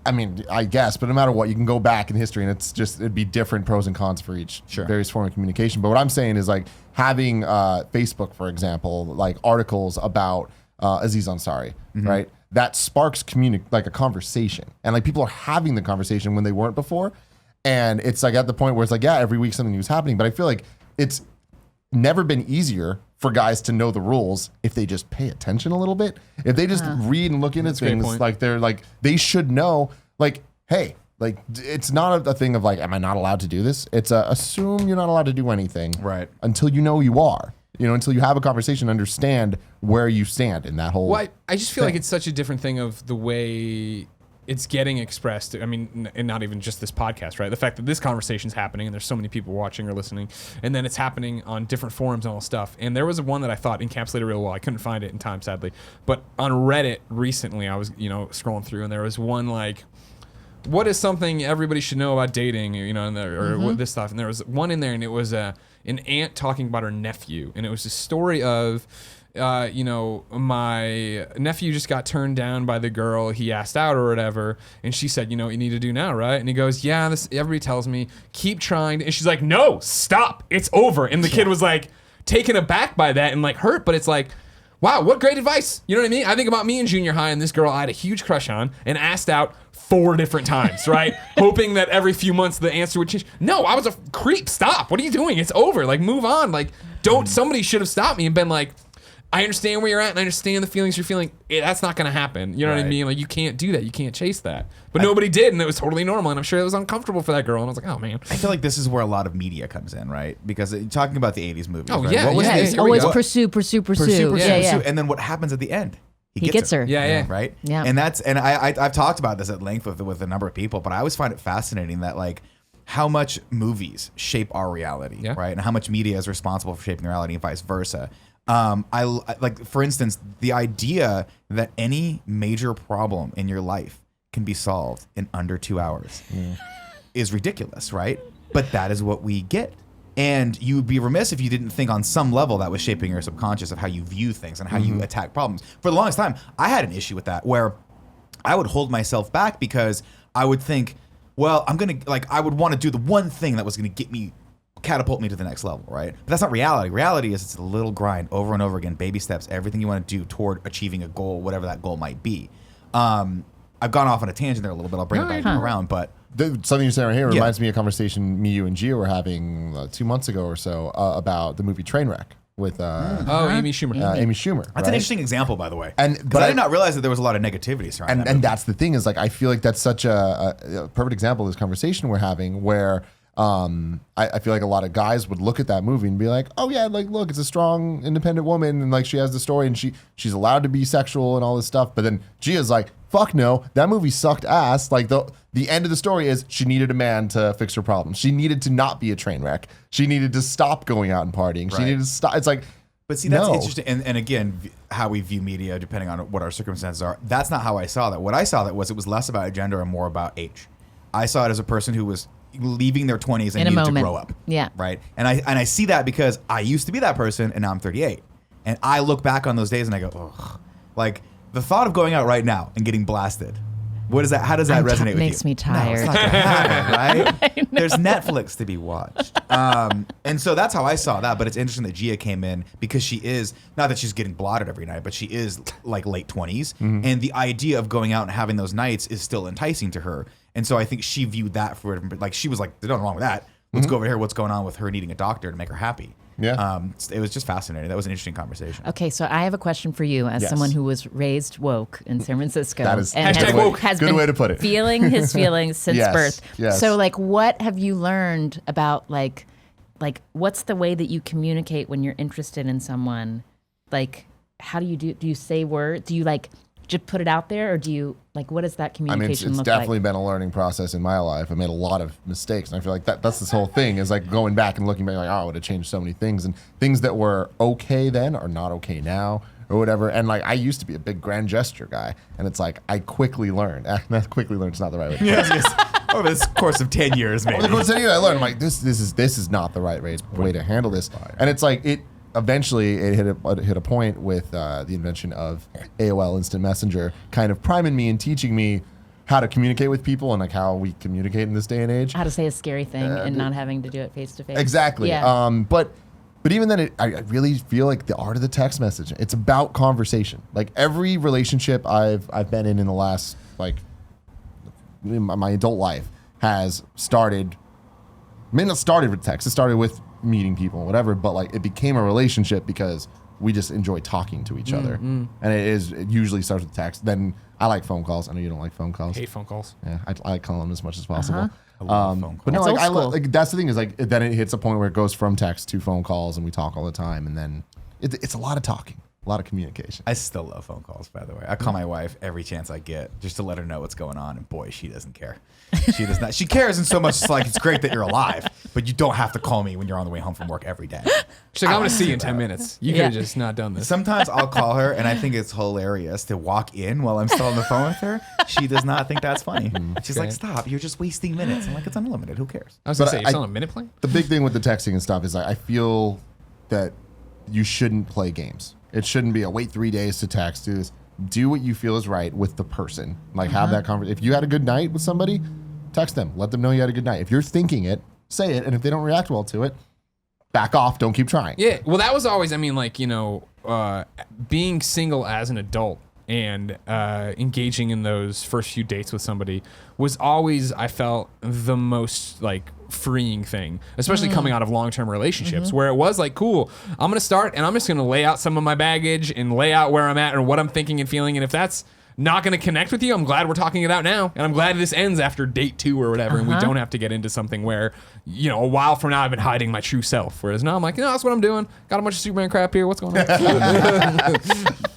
I mean, I guess, but no matter what, you can go back in history, and it'd be different pros and cons for each various form of communication. But what I'm saying is, like, having Facebook, for example, like articles about Aziz Ansari, right? That sparks like a conversation, and like people are having the conversation when they weren't before, and it's like at the point where it's like, yeah, every week something new is happening. But I feel like it's never been easier for guys to know the rules if they just pay attention a little bit. If they just read and look into That's a great things, point. like they should know, like, hey, Like, it's not a thing of like, am I not allowed to do this? It's assume you're not allowed to do anything. Right. Until you know you are. You know, until you have a conversation, understand where you stand in that whole. Well, I just feel like it's such a different thing of the way it's getting expressed. I mean, and not even just this podcast, right? The fact that this conversation's happening and there's so many people watching or listening, and then it's happening on different forums and all stuff. And there was one that I thought encapsulated real well. I couldn't find it in time, sadly. But on Reddit recently, I was, scrolling through, and there was one like, what is something everybody should know about dating, or this stuff. And there was one in there, and it was an aunt talking about her nephew. And it was a story of, my nephew just got turned down by the girl he asked out or whatever. And she said, you know what you need to do now, right? And he goes, yeah, everybody tells me, keep trying. And she's like, no, stop. It's over. And the kid was like taken aback by that and like hurt. But it's like, wow, what great advice. You know what I mean? I think about me in junior high and this girl I had a huge crush on and asked out 4 different times, right? Hoping that every few months the answer would change. No, I was a creep. Stop. What are you doing? It's over. Like, move on. Like, somebody should have stopped me and been like, I understand where you're at and I understand the feelings you're feeling. That's not going to happen. You know what I mean? Like, you can't do that. You can't chase that. But nobody did, and it was totally normal. And I'm sure it was uncomfortable for that girl. And I was like, oh, man. I feel like this is where a lot of media comes in, right? Because talking about the 80s movies. Oh, right? yeah. What was this? Always pursue. Yeah. And then what happens at the end? He gets her. Yeah. Right? Yeah. And I've talked about this at length with a number of people, but I always find it fascinating that, like, how much movies shape our reality, right? And how much media is responsible for shaping reality and vice versa. I like, for instance, the idea that any major problem in your life can be solved in under 2 hours is ridiculous, right? But that is what we get. And you would be remiss if you didn't think on some level that was shaping your subconscious of how you view things and how you attack problems. For the longest time, I had an issue with that where I would hold myself back because I would think, well, I would want to do the one thing that was going to catapult me to the next level, right? But that's not reality. Reality is it's a little grind over and over again, baby steps, everything you want to do toward achieving a goal, whatever that goal might be. I've gone off on a tangent there a little bit. I'll bring it back around, but something you're saying right here reminds me of a conversation me, you, and Gio were having 2 months ago or so about the movie Trainwreck with Amy Schumer. Amy Schumer. That's an interesting example, by the way. But I did not realize that there was a lot of negativity surrounding that movie. And that's the thing is, like, I feel like that's such a perfect example of this conversation we're having where I feel like a lot of guys would look at that movie and be like, oh yeah, like, look, it's a strong, independent woman, and like she has the story and she's allowed to be sexual and all this stuff. But then Gia's like, fuck no, that movie sucked ass. Like, the end of the story is she needed a man to fix her problems. She needed to not be a train wreck. She needed to stop going out and partying. She needed to stop. It's like, but see, that's interesting. And again, how we view media, depending on what our circumstances are, that's not how I saw that. What I saw that was it was less about gender and more about age. I saw it as a person who was leaving their 20s and needed to grow up. Yeah. Right. And I see that because I used to be that person and now I'm 38. And I look back on those days and I go, ugh. Like, the thought of going out right now and getting blasted. What is that? How does that resonate with you? Makes me tired. No, it's not gonna happen, right? There's Netflix to be watched. And so that's how I saw that. But it's interesting that Gia came in because she is, not that she's getting blotted every night, but she is like late 20s. And the idea of going out and having those nights is still enticing to her. And so I think she viewed that for, like, she was like, there's nothing wrong with that. Let's go over here. What's going on with her needing a doctor to make her happy? Yeah. It was just fascinating. That was an interesting conversation. Okay, so I have a question for you as someone who was raised woke in San Francisco. That is and has good been way to put it. Feeling his feelings since birth. Yes. So, like, what have you learned about, like, what's the way that you communicate when you're interested in someone? Like, how do you say words? Do you, like, just put it out there, or do you, like, what does that communication it's look definitely like? been a learning process in my life. I made a lot of mistakes, and I feel like that's this whole thing is like going back and looking back, like, oh, I would have changed so many things, and things that were okay then are not okay now, or whatever. And like, I used to be a big grand gesture guy, and it's like I quickly learned. Not quickly learned. It's not the right way. To put it. Over this course of 10 years, maybe. Over the course of 10 years, I learned, I'm like, this is not the right way to handle this. And it's like eventually it hit a point with the invention of AOL Instant Messenger, kind of priming me and teaching me how to communicate with people and like how we communicate in this day and age. How to say a scary thing and not having to do it face to face. Exactly. Yeah. But even then, I really feel like the art of the text message. It's about conversation. Like, every relationship I've been in the last, like, my adult life has started. I mean, it started with text. It started with meeting people, whatever. But like, it became a relationship because we just enjoy talking to each other. And it usually starts with text. Then I like phone calls. I know you don't like phone calls. Hate phone calls. Yeah, I like calling them as much as possible. I love phone But no, That's like, old school. that's the thing is like then it hits a point where it goes from text to phone calls, and we talk all the time, and then it's a lot of talking, a lot of communication. I still love phone calls, by the way. I call my wife every chance I get just to let her know what's going on, and boy, she doesn't care. She does not. She cares in so much. It's like it's great that you're alive, but you don't have to call me when you're on the way home from work every day. She's like, I'm going to see you in 10 minutes. You could have just not done this. Sometimes I'll call her, and I think it's hilarious to walk in while I'm still on the phone with her. She does not think that's funny. She's like, "Stop! You're just wasting minutes." I'm like, "It's unlimited. Who cares?" I was going But to say, you're still on a minute plan? The big thing with the texting and stuff is I feel that you shouldn't play games. It shouldn't be a wait 3 days to text. Do what you feel is right with the person. Like have that conversation. If you had a good night with somebody, text them. Let them know you had a good night. If you're thinking it, say it. And if they don't react well to it, back off. Don't keep trying. Yeah, well, that was always, I mean, like, being single as an adult and engaging in those first few dates with somebody was always, I felt, the most, like, freeing thing, especially coming out of long-term relationships where it was like, cool, I'm going to start and I'm just going to lay out some of my baggage and lay out where I'm at and what I'm thinking and feeling. And if that's not going to connect with you, I'm glad we're talking it out now. And I'm glad this ends after date 2 or whatever. And we don't have to get into something where, a while from now I've been hiding my true self. Whereas now I'm like, that's what I'm doing. Got a bunch of Superman crap here. What's going on?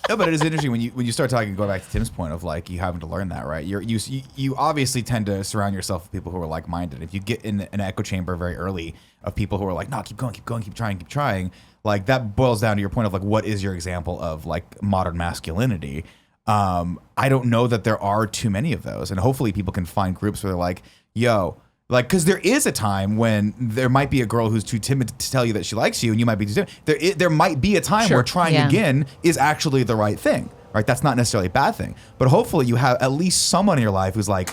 No, but it is interesting when you start talking. Go back to Tim's point of like you having to learn that, right? You obviously tend to surround yourself with people who are like minded. If you get in an echo chamber very early of people who are like, no, keep going, keep trying. Like that boils down to your point of like, what is your example of like modern masculinity? I don't know that there are too many of those, and hopefully people can find groups where they're like, yo. Like, because there is a time when there might be a girl who's too timid to tell you that she likes you, and you might be too timid. There might be a time where trying again is actually the right thing, right? That's not necessarily a bad thing. But hopefully you have at least someone in your life who's like,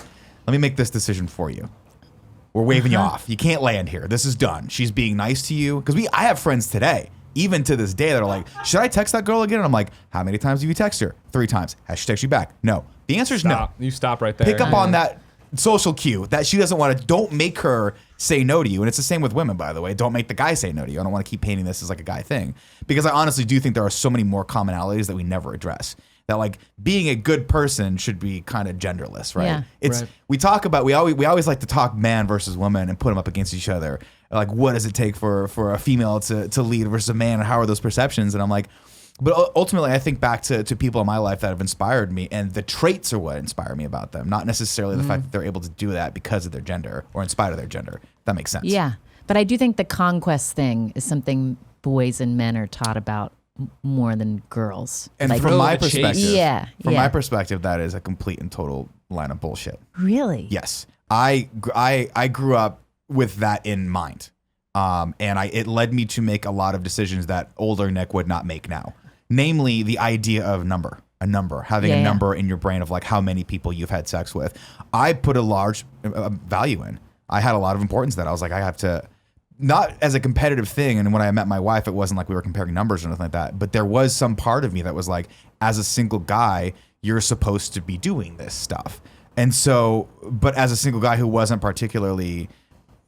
let me make this decision for you. We're waving you off. You can't land here. This is done. She's being nice to you. Because I have friends today, even to this day, that are like, should I text that girl again? And I'm like, how many times have you text her? 3 times. Has she text you back? No. The answer is no. You stop right there. Pick up on that social cue that she doesn't want to. Don't make her say no to you. And it's the same with women, by the way. Don't make the guy say no to you. I don't want to keep painting this as like a guy thing, because I honestly do think there are so many more commonalities that we never address. That like being a good person should be kind of genderless, right? Yeah. It's we talk about we always like to talk man versus woman and put them up against each other. Like, what does it take for a female to lead versus a man, and how are those perceptions? And I'm like, but ultimately, I think back to people in my life that have inspired me, and the traits are what inspire me about them, not necessarily the fact that they're able to do that because of their gender or in spite of their gender. If that makes sense. Yeah. But I do think the conquest thing is something boys and men are taught about more than girls. And Like, from my the chase. perspective, Yeah. my perspective, that is a complete and total line of bullshit. Really? Yes, I grew up with that in mind, and it led me to make a lot of decisions that older Nick would not make now. Namely, the idea of having a number in your brain of like how many people you've had sex with. I put a large value in. I had a lot of importance that I was like, I have to, not as a competitive thing. And when I met my wife, it wasn't like we were comparing numbers or anything like that. But there was some part of me that was like, as a single guy, you're supposed to be doing this stuff. And so, but as a single guy who wasn't particularly,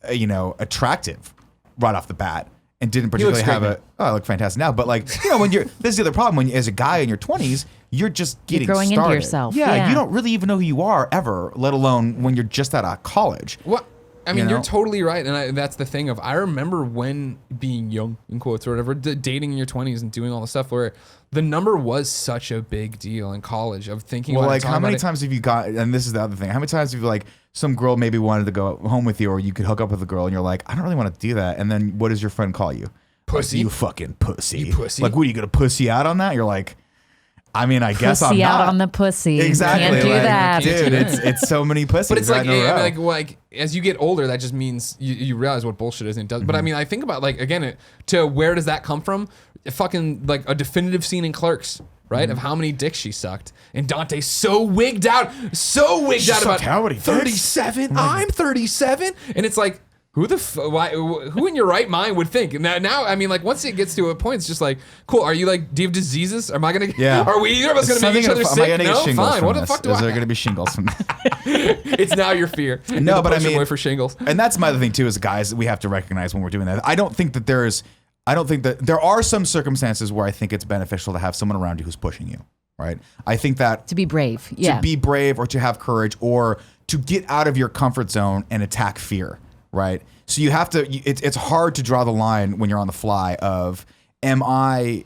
attractive right off the bat, and didn't particularly have I look fantastic now, but like, when this is the other problem, when as a guy in your 20s, you're just getting growing started. into yourself. Yeah, Yeah. you don't really even know who you are ever, let alone when you're just out of college. What? I mean, You know? you're totally right, and that's the thing of I remember when being young, in quotes or whatever, dating in your 20s and doing all the stuff where the number was such a big deal in college of thinking. Well, about like it, how many about times have you got? And this is the other thing. How many times have you like some girl maybe wanted to go home with you, or you could hook up with a girl, and you're like, I don't really want to do that. And then what does your friend call you? Pussy. Like, you fucking pussy. You pussy. Like, what are you gonna pussy out on that? You're like, I mean, I guess I'm Pussy not out on the pussy. Exactly. Can't do like, that. dude. It's so many pussies. But it's right like, in a row. like as you get older, that just means you realize what bullshit is and it does. Mm-hmm. But I mean, I think about like again, to where does that come from? Fucking like a definitive scene in Clerks, right? Mm-hmm. Of how many dicks she sucked, and Dante's so wigged out about sucked how many dicks? 37. I'm 37, and it's like. Who in your right mind would think? Now, I mean, like once it gets to a point, it's just like, cool. Are you like, do you have diseases? Am I gonna? Yeah. Are we either of us gonna make each other Am I sick? gonna get No, shingles fine. from What the this? fuck do Is I? there gonna be shingles from this? It's now your fear. No, but I Poster mean, boy for shingles. And that's my other thing too, is guys, we have to recognize when we're doing that. I don't think that there's I don't think that there are some circumstances where I think it's beneficial to have someone around you who's pushing you, right? I think that To be brave. to Yeah. be brave or to have courage or to get out of your comfort zone and attack fear, right? So you have to, it's hard to draw the line when you're on the fly of, am I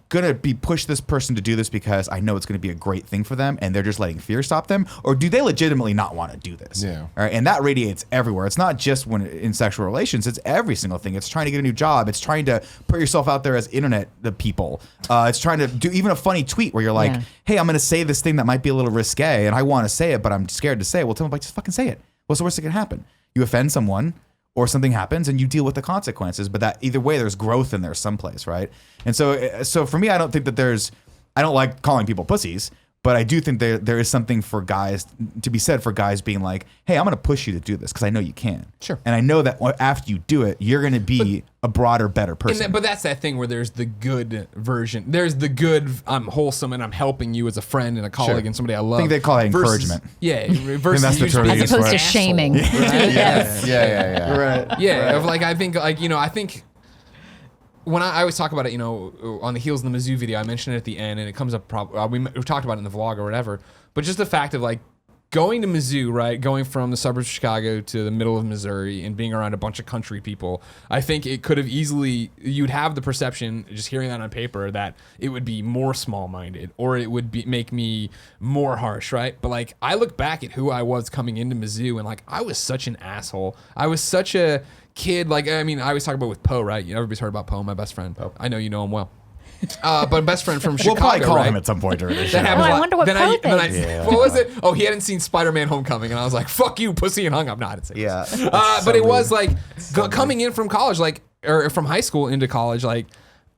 gonna be push this person to do this because I know it's gonna be a great thing for them and they're just letting fear stop them, or do they legitimately not want to do this? Yeah. All right, and that radiates everywhere. It's not just when in sexual relations; it's every single thing. It's trying to get a new job. It's trying to put yourself out there as internet people. It's trying to do even a funny tweet where you're like, Yeah. "Hey, I'm gonna say this thing that might be a little risque, and I want to say it, but I'm scared to say it." Well, tell them like, just fucking say it. What's the worst that can happen? You offend someone, or something happens and you deal with the consequences, but that either way there's growth in there someplace, right? And so for me, I don't think that I don't like calling people pussies, but I do think there is something for guys to be said for guys being like, hey, I'm going to push you to do this because I know you can. Sure. And I know that after you do it, you're going to be a broader, better person. But that's that thing where there's the good version. There's the good, I'm wholesome and I'm helping you as a friend and a colleague and somebody I love. I think they call it versus- encouragement. Yeah. Versus that's the you term being they As use opposed for to it. shaming. Yes. Yeah. Right. Yeah, of like I think when I always talk about it, on the heels of the Mizzou video, I mentioned it at the end, and it comes up. We talked about it in the vlog or whatever. But just the fact of like going to Mizzou, right, going from the suburbs of Chicago to the middle of Missouri, and being around a bunch of country people, I think it could have easily. You'd have the perception, just hearing that on paper, that it would be more small-minded, or it would make me more harsh, right? But like I look back at who I was coming into Mizzou, and like I was such an asshole. I was such a kid, like, I mean, I always talk about with Poe, right? Everybody's heard about Poe, my best friend. I know you know him well. But best friend from Chicago, We'll probably call right? him at some point during this show. That happens Oh, a I lot. wonder what then Poe then I, thinks. what was it? Oh, he hadn't seen Spider-Man Homecoming, and I was like, fuck you, pussy, and hung up. No, I didn't say this. Yeah. But it was like coming in from college, like, or from high school into college, like,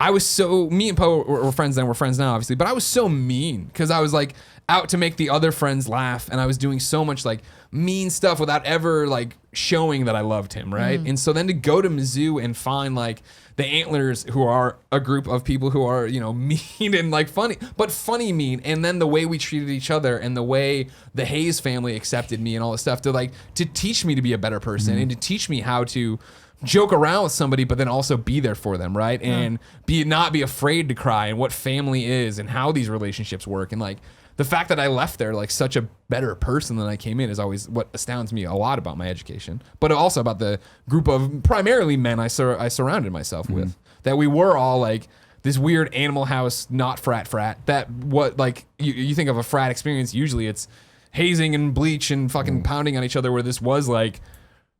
I was so, me and Poe were friends then, we're friends now, obviously, but I was so mean because I was like out to make the other friends laugh, and I was doing so much like mean stuff without ever like showing that I loved him, right? And so then to go to Mizzou and find like the Antlers, who are a group of people who are, mean and like funny, but funny mean, and then the way we treated each other and the way the Hayes family accepted me and all this stuff to teach me to be a better person and to teach me how to joke around with somebody, but then also be there for them, right? And not be afraid to cry, and what family is and how these relationships work. And like the fact that I left there like such a better person than I came in is always what astounds me a lot about my education, but also about the group of primarily men I surrounded myself with, that we were all like this weird Animal House, not frat, that what like you think of a frat experience, usually it's hazing and bleach and fucking pounding on each other, where this was like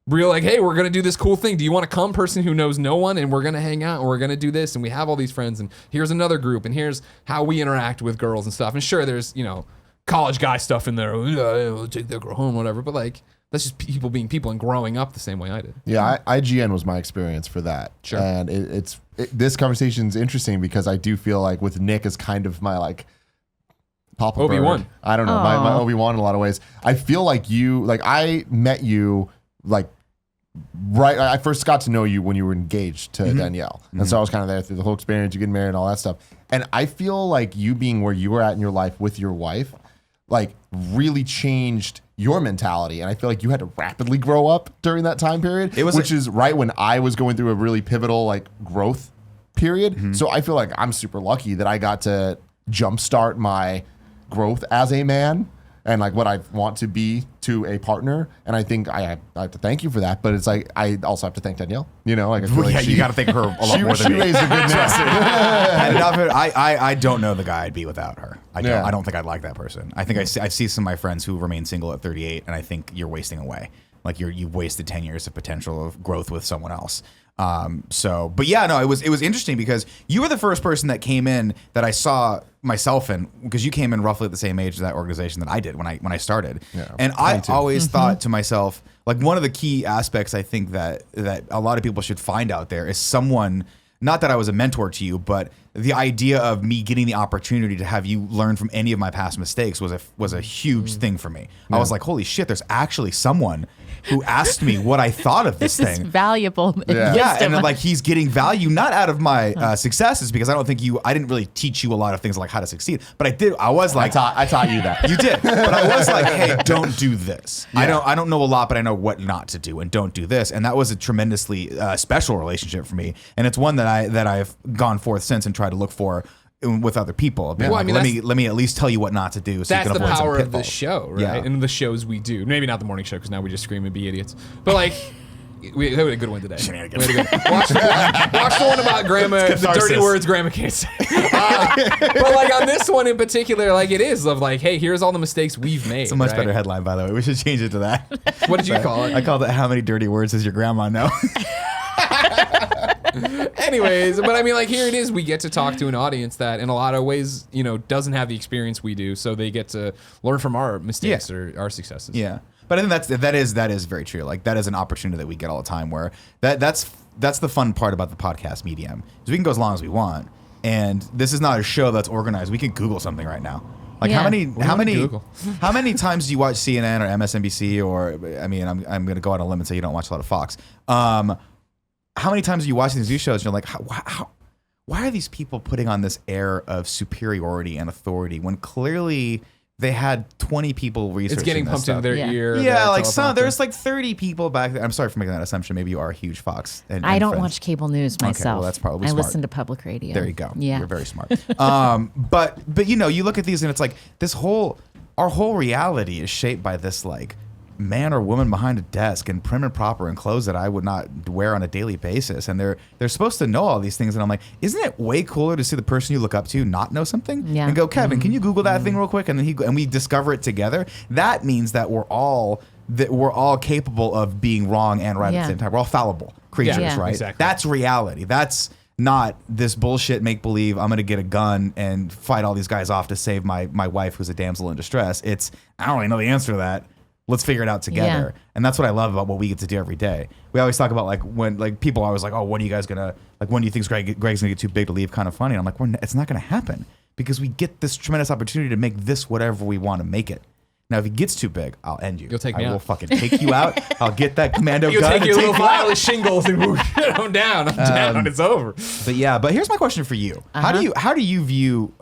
real, like, hey, we're gonna do this cool thing. Do you want to come, person who knows no one, and we're gonna hang out and we're gonna do this, and we have all these friends, and here's another group, and here's how we interact with girls and stuff. And sure, there's college guy stuff in there. We'll take that girl home, whatever. But like that's just people being people and growing up the same way I did. Yeah, IGN was my experience for that. Sure. And this conversation's interesting because I do feel like with Nick as kind of my like Papa Obi-Wan. Bird. I don't know, my Obi-Wan in a lot of ways. I feel like I met you like right. I first got to know you when you were engaged to Danielle, and so I was kind of there through the whole experience. You getting married and all that stuff. And I feel like you being where you were at in your life with your wife, like really changed your mentality. And I feel like you had to rapidly grow up during that time period, which is right when I was going through a really pivotal like growth period. So I feel like I'm super lucky that I got to jumpstart my growth as a man and like what I want to be to a partner. And I think I have to thank you for that. But it's like I also have to thank Danielle. Like I feel like you got to thank her a lot more than she me. raised a good nest. And I don't know the guy I'd be without her. I Yeah. don't think I'd like that person. I think I see some of my friends who remain single at 38, and I think you're wasting away. Like you've wasted 10 years of potential of growth with someone else. But yeah, no, it was interesting because you were the first person that came in that I saw myself in, because you came in roughly at the same age as that organization that I did when I started. Yeah, and I 22. always thought to myself, like one of the key aspects I think that a lot of people should find out there is someone, not that I was a mentor to you, but the idea of me getting the opportunity to have you learn from any of my past mistakes was a huge thing for me. I was like, holy shit, there's actually someone who asked me what I thought of this This is thing. valuable. Yeah, wisdom. and like he's getting value not out of my successes, because I didn't really teach you a lot of things like how to succeed, but I was like, I taught you that. you did, but I was like, hey, don't do this. I don't know a lot, but I know what not to do, and don't do this. And that was a tremendously special relationship for me, and it's one that I've gone forth since and tried to look for with other people. Well, I mean, let me at least tell you what not to do. So That's you can the avoid some power of the pitfalls. show, right? Yeah. And the shows we do. Maybe not the morning show, because now we just scream and be idiots. But like, we had a good one today. Shenanigans. We had a good one. Watch the one about grandma, the dirty catharsis. words grandma can't say. But like on this one in particular, like it is of like, hey, here's all the mistakes we've made. It's a much right? better headline, by the way. We should change it to that. What did you call it? I called it "How many dirty words does your grandma know?" Anyways, but I mean, like here it is. We get to talk to an audience that, in a lot of ways, doesn't have the experience we do, so they get to learn from our mistakes or our successes. Yeah, but I think that is very true. Like that is an opportunity that we get all the time. Where that's the fun part about the podcast medium is we can go as long as we want, and this is not a show that's organized. We can Google something right now. Like Yeah. how many Google? how many times do you watch CNN or MSNBC or I mean I'm going to go out on a limb and say you don't watch a lot of Fox. How many times do you watch these news shows and you're like, why are these people putting on this air of superiority and authority when clearly they had 20 people researching It's getting this pumped stuff? into their Yeah. ear. Yeah, like teleprompter. there's like 30 people back there. I'm sorry for making that assumption. Maybe you are a huge Fox. And I don't friends. watch cable news myself. well, that's probably I smart. listen to public radio. There you go. Yeah. You're very smart. But you look at these and it's like our whole reality is shaped by this like man or woman behind a desk and prim and proper in clothes that I would not wear on a daily basis. And they're supposed to know all these things. And I'm like, isn't it way cooler to see the person you look up to not know something? Yeah. And go, Kevin, can you Google that thing real quick? And then we discover it together. That means that we're all capable of being wrong and right at Yeah. the same time. We're all fallible creatures, Yeah, right? exactly. That's reality. That's not this bullshit make believe I'm gonna get a gun and fight all these guys off to save my wife who's a damsel in distress. It's I don't really know the answer to that. Let's figure it out together. Yeah. And that's what I love about what we get to do every day. We always talk about like when like people are always like, oh, when are you guys gonna like when do you think Greg's gonna get too big to leave? Kind of funny. And I'm like, it's not gonna happen because we get this tremendous opportunity to make this whatever we want to make it. Now, if he gets too big, I'll end you. You'll take me I will out. fucking take you out. I'll get that commando You'll gun take and your little take you out. vial of shingles and whoosh, I'm down. I'm down. It's over. But here's my question for you. How do you view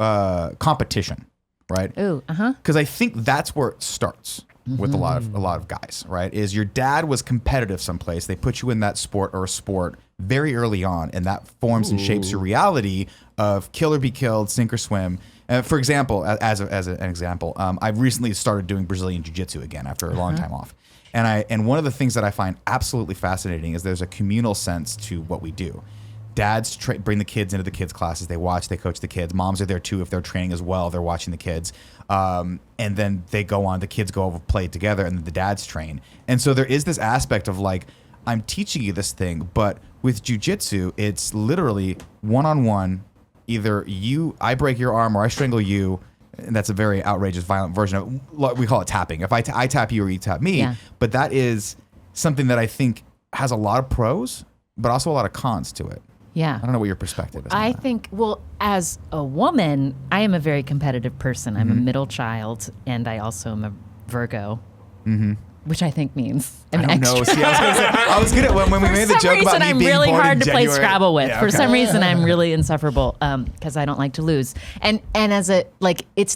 competition, right? Ooh, Because I think that's where it starts with a lot of guys, right? Is your dad was competitive someplace. They put you in that sport or sport very early on, and that forms and shapes your reality of kill or be killed, sink or swim. For example, as an example, I've recently started doing Brazilian Jiu-Jitsu again after a long time off. And one of the things that I find absolutely fascinating is there's a communal sense to what we do. Dads bring the kids into the kids' classes. They watch, they coach the kids. Moms are there too if they're training as well. They're watching the kids. And then they go on, the kids go over, play together, and then the dads train. And so there is this aspect of like, I'm teaching you this thing, but with jiu-jitsu, it's literally one-on-one. Either I break your arm or I strangle you. And that's a very outrageous, violent version of we call it tapping. If I tap you or you tap me, Yeah. but that is something that I think has a lot of pros, but also a lot of cons to it. yeah. I don't know what your perspective is. on I that. think, well, as a woman, I am a very competitive person. I'm a Mm-hmm. middle child, and I also am a Virgo, which I think means I'm Mm-hmm. I don't know. extra. See, I was good at when we For made the some joke about reason, me I'm being really born hard in to play January. Scrabble with. Yeah, For okay. some reason, I'm really insufferable because I don't like to lose. And as a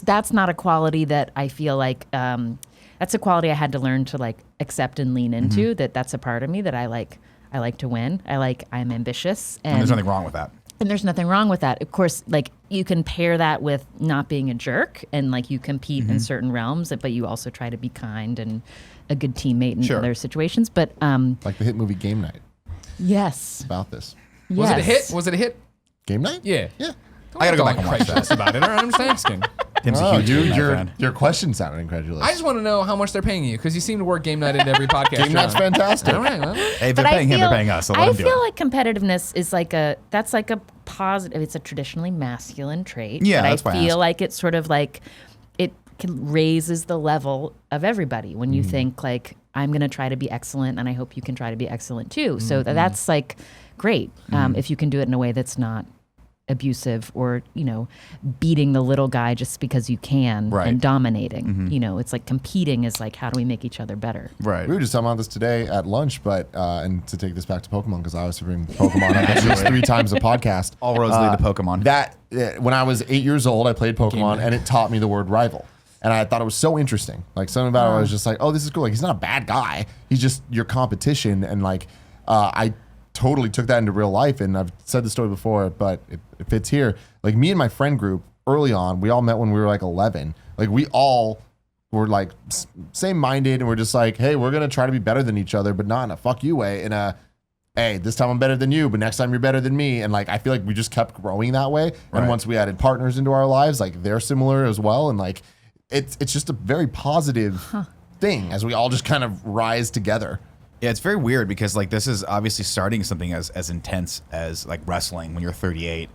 that's not a quality that I feel like that's a quality I had to learn to like accept and lean into. That's a part of me that I like. I like to win. I'm ambitious, And there's nothing wrong with that. and there's nothing wrong with that. Of course, like you can pair that with not being a jerk and like you compete in certain realms, but you also try to be kind and a good teammate in Sure. other situations. But Like the hit movie Game Night. yes, About this. Was it a yes. hit? Was it a hit? Game Night? Yeah. Yeah. I gotta go back and watch incredulous about it. I'm just asking. Tim's a Oh, huge dude, fan, my friend. your question sounded incredulous. I just want to know how much they're paying you because you seem to work game night into every podcast. Game you're Night's on. fantastic. All right. Well, Hey, if But they're paying him, they're paying us. So let I him do feel it. like competitiveness is that's like a positive. It's a traditionally masculine trait. Yeah, but that's why I I feel asked. like it's sort of like it raises the level of everybody when Mm. you think like I'm going to try to be excellent, and I hope you can try to be excellent too. Mm-hmm. So that's like great if you can do it in a way that's not abusive or, beating the little guy just because you can Right. and dominating. It's like competing is like, how do we make each other better? Right. We were just talking about this today at lunch, but and to take this back to Pokemon, because I was bring Pokemon up at least 3 times a podcast. All roads lead to Pokemon. When I was 8 years old, I played Pokemon, and it taught me the word rival. And I thought it was so interesting. Like, something about it, I was just like, oh, this is cool. Like, he's not a bad guy. He's just your competition. And like, I totally took that into real life. And I've said the story before, but it fits here. Like, me and my friend group early on, we all met when we were like 11. Like, we all were like same minded, and we're just like, hey, we're going to try to be better than each other, but not in a fuck you way. In a, hey, this time I'm better than you, but next time you're better than me. And like, I feel like we just kept growing that way. And once we added partners into our lives, like, they're similar as well. And like, it's just a very positive thing as we all just kind of rise together. Yeah, it's very weird because like this is obviously starting something as intense as like wrestling when you're 38.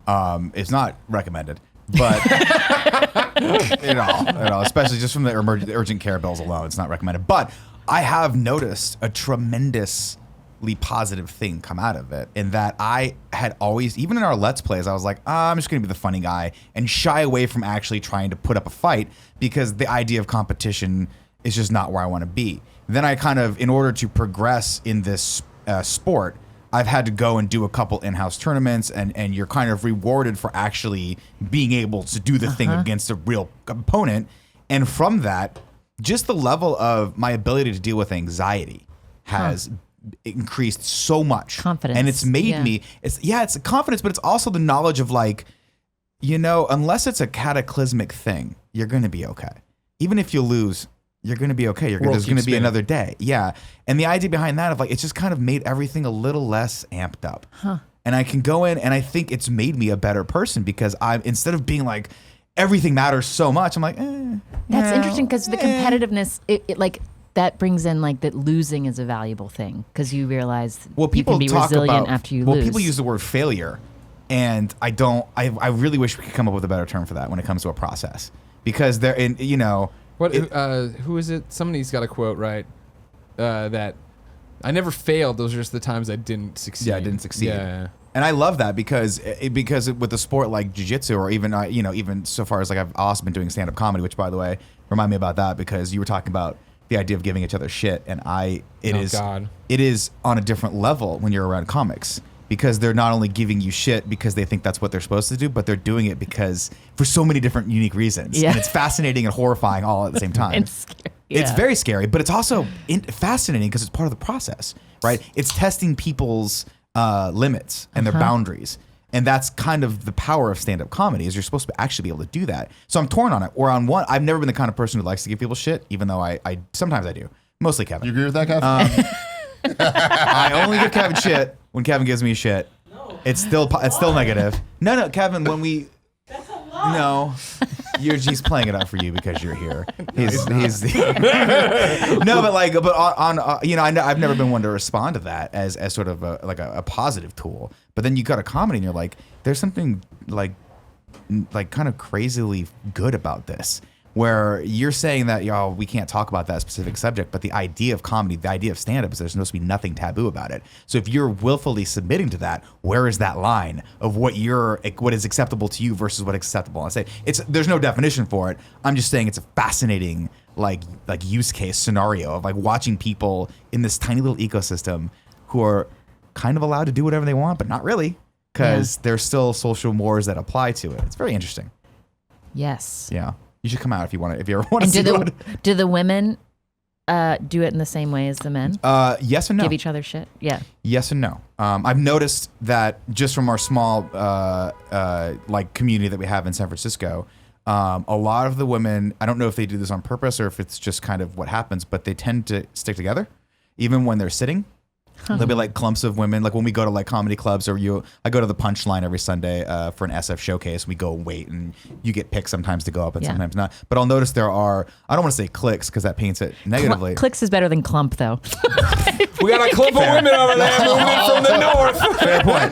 It's not recommended, but at all, especially just from the urgent care bills alone, it's not recommended. But I have noticed a tremendously positive thing come out of it, in that I had always, even in our Let's Plays, I was like, I'm just going to be the funny guy and shy away from actually trying to put up a fight because the idea of competition is just not where I want to be. Then I kind of, in order to progress in this sport, I've had to go and do a couple in-house tournaments, and you're kind of rewarded for actually being able to do the thing against a real opponent. And from that, just the level of my ability to deal with anxiety has increased so much. Confidence. And it's made me, it's confidence, but it's also the knowledge of like, unless it's a cataclysmic thing, you're going to be okay. Even if you lose, you're going to be okay. There's going to be another day. Yeah. And the idea behind that of like, it's just kind of made everything a little less amped up. And I can go in, and I think it's made me a better person because instead of being like, everything matters so much, I'm like, That's interesting because the competitiveness, it like, that brings in like that losing is a valuable thing because you realize you can be resilient after you lose. People use the word failure, and I really wish we could come up with a better term for that when it comes to a process, because they're in, What? Who is it? Somebody's got a quote, right? That I never failed. Those are just the times I didn't succeed. Yeah, I didn't succeed. Yeah. And I love that because with a sport like jiu-jitsu, or even even so far as like I've also been doing stand-up comedy, which by the way, remind me about that because you were talking about the idea of giving each other shit, and it is on a different level when you're around comics, because they're not only giving you shit because they think that's what they're supposed to do, but they're doing it because for so many different unique reasons. Yeah. And it's fascinating and horrifying all at the same time. It's scary. It's very scary, but it's also fascinating because it's part of the process, right? It's testing people's limits and their boundaries. And that's kind of the power of stand-up comedy, is you're supposed to actually be able to do that. So I'm torn on it. Or on one, I've never been the kind of person who likes to give people shit, even though I sometimes I do. Mostly Kevin. You agree with that, Kevin? I only give Kevin shit when Kevin gives me shit. No. It's still negative. No, Kevin, when we... That's a lie. No. He's playing it up for you because you're here. He's no, but I've never been one to respond to that as sort of a positive tool. But then you got a comedy and you're like, there's something like kind of crazily good about this, where you're saying that we can't talk about that specific subject, but the idea of comedy, the idea of stand-up is there's supposed to be nothing taboo about it. So if you're willfully submitting to that, where is that line of what is acceptable to you versus what is acceptable? I say there's no definition for it. I'm just saying it's a fascinating like use case scenario of like watching people in this tiny little ecosystem who are kind of allowed to do whatever they want, but not really, because there's still social mores that apply to it. It's very interesting. Yes. Yeah. You should come out if you ever want to see it. Do the women do it in the same way as the men? Yes and no. Give each other shit? Yeah. Yes and no. I've noticed that just from our small community that we have in San Francisco, a lot of the women, I don't know if they do this on purpose or if it's just kind of what happens, but they tend to stick together even when they're sitting. There'll be like clumps of women, like when we go to like comedy clubs, or I go to the Punchline every Sunday for an SF showcase. We go and wait, and you get picked sometimes to go up and sometimes not. But I'll notice there are, I don't want to say cliques because that paints it negatively. Cliques is better than clump, though. We got a clump of women over there moving in from the north. Fair point.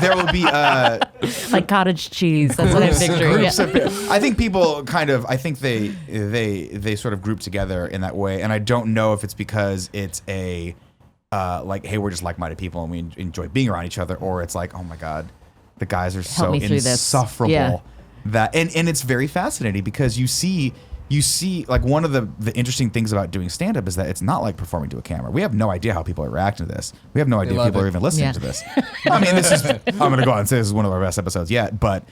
There will be like cottage cheese. That's what I'm picturing. Groups of, I think people they sort of group together in that way, and I don't know if it's because it's a like, hey, we're just like-minded people and we enjoy being around each other, or it's like, oh my god, the guys are so me through this. insufferable. Yeah. That and it's very fascinating because you see like one of the interesting things about doing stand-up is that it's not like performing to a camera. We have no idea how people are reacting to this. We have no idea if love people are it. even listening Yeah. to this. I mean, I'm going to go out and say this is one of our best episodes yet, but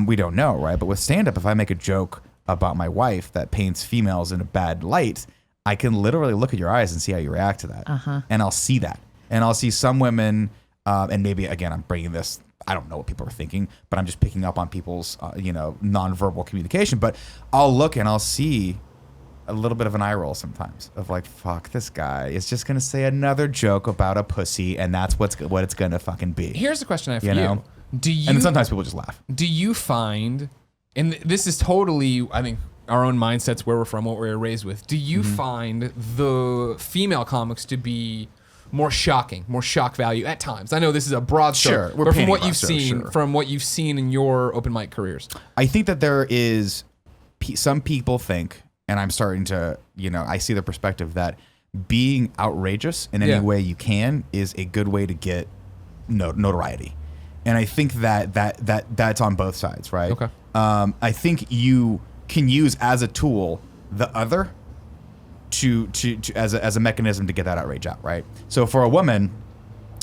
we don't know, right? But with stand-up, if I make a joke about my wife that paints females in a bad light, I can literally look at your eyes and see how you react to that. And I'll see that. And I'll see some women, and maybe, again, I'm bringing this, I don't know what people are thinking, but I'm just picking up on people's, nonverbal communication. But I'll look and I'll see a little bit of an eye roll sometimes of like, fuck, this guy is just going to say another joke about a pussy, and that's what it's going to fucking be. Here's a question I have for You you. know? Do you And then sometimes people just laugh. do you find, and this is totally, I think, our own mindsets, where we're from, what we were raised with. Do you find the female comics to be more shocking, more shock value at times? I know this is a broad Sure, stroke, we're but from painting what broad you've strokes, seen, sure. from what you've seen in your open mic careers. I think that there is some people think, and I'm starting to, I see the perspective that being outrageous in any Yeah. way you can is a good way to get notoriety. And I think that's on both sides, right? Okay. I think you can use as a tool the other to as a mechanism to get that outrage out, right? So for a woman,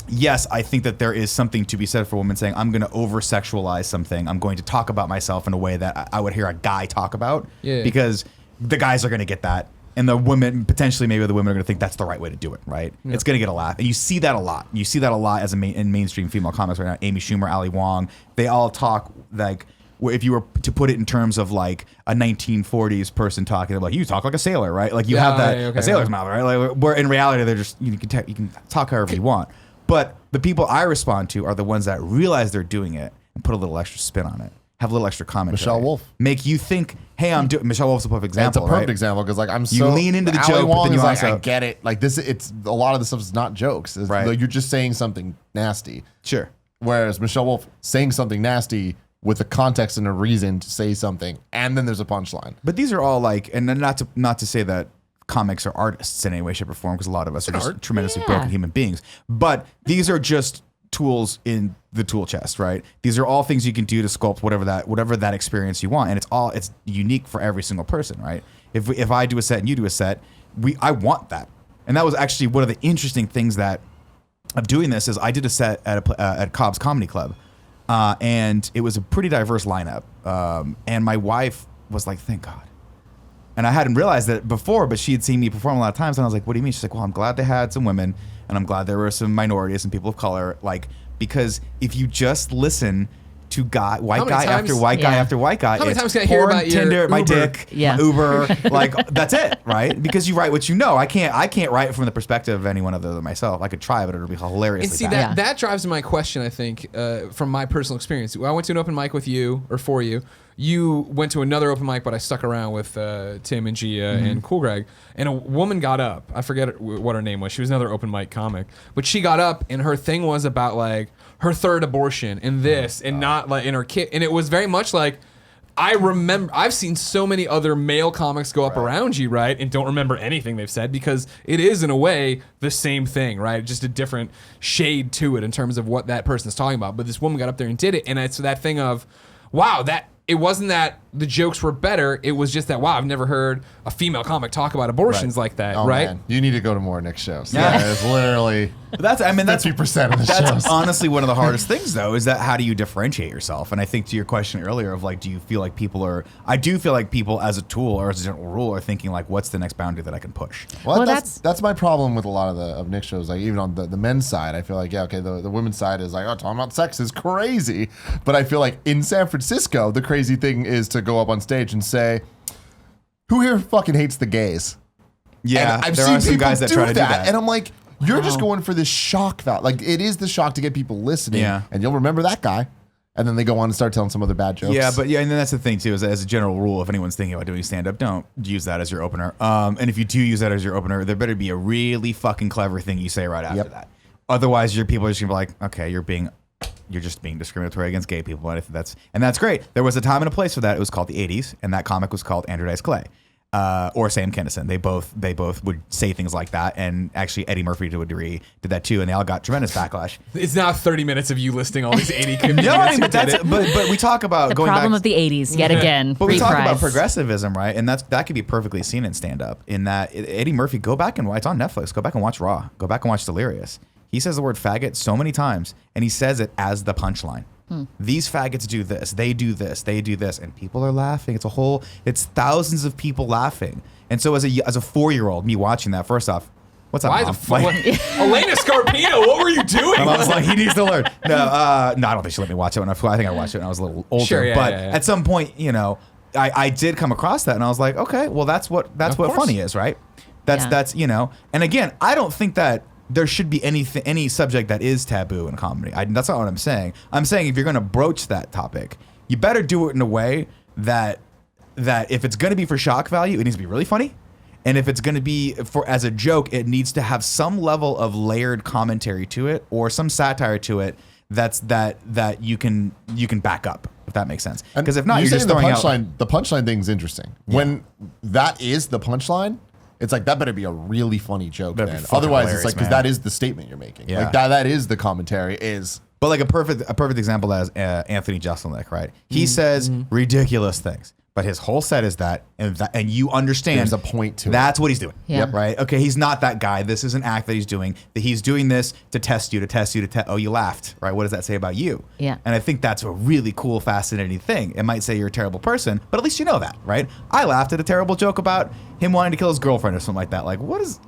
yes, I think that there is something to be said for women saying, I'm going to over-sexualize something. I'm going to talk about myself in a way that I would hear a guy talk about, Yeah. because the guys are going to get that. And the women, potentially maybe the women are going to think that's the right way to do it, right? Yeah. It's going to get a laugh. And you see that a lot. You see that a lot as in mainstream female comics right now. Amy Schumer, Ali Wong, they all talk like, if you were to put it in terms of like a 1940s person talking, they're like, you talk like a sailor, right? Like you have that, okay, a sailor's okay. mouth, right? Like, where in reality, they're just, you can talk however you want. But the people I respond to are the ones that realize they're doing it and put a little extra spin on it. Have a little extra commentary. Michelle Wolf. Make you think, hey, I'm doing. Michelle Wolf's a perfect example. It's a perfect right? example because like I'm You so lean into the Ali joke, but Wong then you is like, also- I get it. Like this, it's a lot of the stuff is not jokes. It's Right. like, you're just saying something nasty. Sure. Whereas Michelle Wolf saying something nasty with a context and a reason to say something, and then there's a punchline. But these are all like, and then not to say that comics are artists in any way, shape, or form, because a lot of us are just tremendously Yeah. broken human beings. But these are just tools in the tool chest, right? These are all things you can do to sculpt whatever that experience you want, and it's unique for every single person, right? If I do a set and you do a set, I want that, and that was actually one of the interesting things that of doing this is I did a set at Cobb's Comedy Club, and it was a pretty diverse lineup, and my wife was like, "Thank God." And I hadn't realized that before, but she had seen me perform a lot of times. And I was like, what do you mean? She's like, well, I'm glad they had some women, and I'm glad there were some minorities and people of color. Like, because if you just listen to white many guy times- after white guy Yeah. after white guy, How many it's times can I hear porn, about your Tinder, my Uber? dick, Yeah. my Uber, like that's it, right? Because you write what you know. I can't write from the perspective of anyone other than myself. I could try, but it'll be hilariously And see, bad. that drives my question, I think, from my personal experience. I went to an open mic with you, or for you. You went to another open mic, but I stuck around with Tim and Gia and Cool Greg. And a woman got up. I forget what her name was. She was another open mic comic. But she got up, and her thing was about, like, her third abortion and this, and not, like, in her kid. And it was very much like, I remember, I've seen so many other male comics go up around you, right, and don't remember anything they've said, because it is, in a way, the same thing, right? Just a different shade to it in terms of what that person's talking about. But this woman got up there and did it, and it's that thing of, wow, it wasn't that the jokes were better. It was just that, wow, I've never heard a female comic talk about abortions like that, Oh right? man, you need to go to more Nick's shows. Yeah. That is literally But that's 50% of the That's shows. honestly one of the hardest things, though, is that how do you differentiate yourself? And I think to your question earlier of like, do you feel like I do feel like people as a tool or as a general rule are thinking like, what's the next boundary that I can push? Well, Well, that's my problem with a lot of Nick's shows. Like even on the men's side, I feel like the women's side is like, oh, talking about sex is crazy. But I feel like in San Francisco, the crazy thing is to go up on stage and say, who here fucking hates the gays? Yeah, And I've there seen are some people guys that try to do that. and I'm like, you're just Wow. going for this shock value. Like it is the shock to get people listening, Yeah. and you'll remember that guy, and then they go on and start telling some other bad jokes. Yeah, and then that's the thing too, is as a general rule, if anyone's thinking about doing stand-up, don't use that as your opener. And if you do use that as your opener, there better be a really fucking clever thing you say right after Yep. that. Otherwise, your people are just gonna be like, okay, you're just being discriminatory against gay people, and that's great. There was a time and a place for that. It was called the '80s, and that comic was called Andrew Dice Clay. or Sam Kinison. They both would say things like that, and actually Eddie Murphy to a degree did that too, and they all got tremendous backlash. It's now 30 minutes of you listing all these 80 comedians. No, I mean, who but did that's it. but we talk about The going problem back. of the 80s, yet again. But we talk about reprise. progressivism, right? And that could be perfectly seen in stand up. In that Eddie Murphy, go back and it's on Netflix. Go back and watch Raw. Go back and watch Delirious. He says the word faggot so many times, and he says it as the punchline. These faggots do this, they do this, they do this, and people are laughing. It's thousands of people laughing. And so as a 4-year-old, me watching that, first off, what's up, Why Mom? the fuck? Elena Scarpino, what were you doing? My mom's like, he needs to learn. No, I don't think she let me watch it when I think I watched it when I was a little older. Sure, yeah, but yeah. at some point, I did come across that, and I was like, okay, well, that's what course. funny is, right? That's and again, I don't think that there should be any subject that is taboo in comedy. That's not what I'm saying. I'm saying if you're going to broach that topic, you better do it in a way that if it's going to be for shock value, it needs to be really funny. And if it's going to be as a joke, it needs to have some level of layered commentary to it or some satire to it that you can back up, if that makes sense. Because if not, you're just throwing out. The punchline thing is interesting. When that is the punchline, it's like that better be a really funny joke. Better be Then. fucking Otherwise, hilarious, it's like because man. that is the statement you're making. Yeah. Like that is the commentary. Is But like a perfect example is Anthony Jeselnik, right? He says ridiculous things, but his whole set is that, and you understand There's a point to it. That's what he's doing. Yeah. Yep. Right. Okay. He's not that guy. This is an act that he's doing. That he's doing this to test you. Oh, you laughed. Right. What does that say about you? Yeah. And I think that's a really cool, fascinating thing. It might say you're a terrible person, but at least you know that, right? I laughed at a terrible joke about him wanting to kill his girlfriend or something like that. Like, what is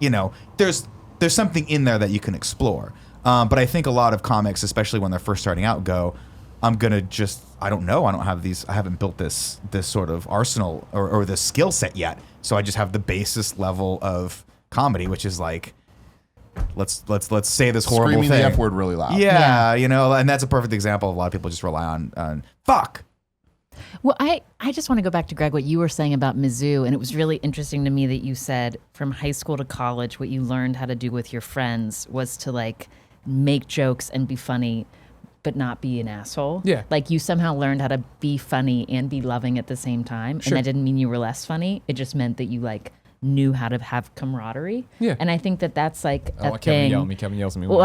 there's something in there that you can explore. But I think a lot of comics, especially when they're first starting out, go, I'm gonna I don't know. I haven't built this sort of arsenal or this skill set yet. So I just have the basis level of comedy, which is like, let's say this horrible screaming thing. the F word really loud. Yeah, and that's a perfect example of a lot of people just rely on fuck. Well, I just want to go back to Greg, what you were saying about Mizzou, and it was really interesting to me that you said from high school to college, what you learned how to do with your friends was to like make jokes and be funny, but not be an asshole. Yeah. Like you somehow learned how to be funny and be loving at the same time. Sure. And that didn't mean you were less funny. It just meant that you like knew how to have camaraderie. Yeah. And I think that that's like I a want Kevin to thing. yell at me. Kevin yells at me. Well,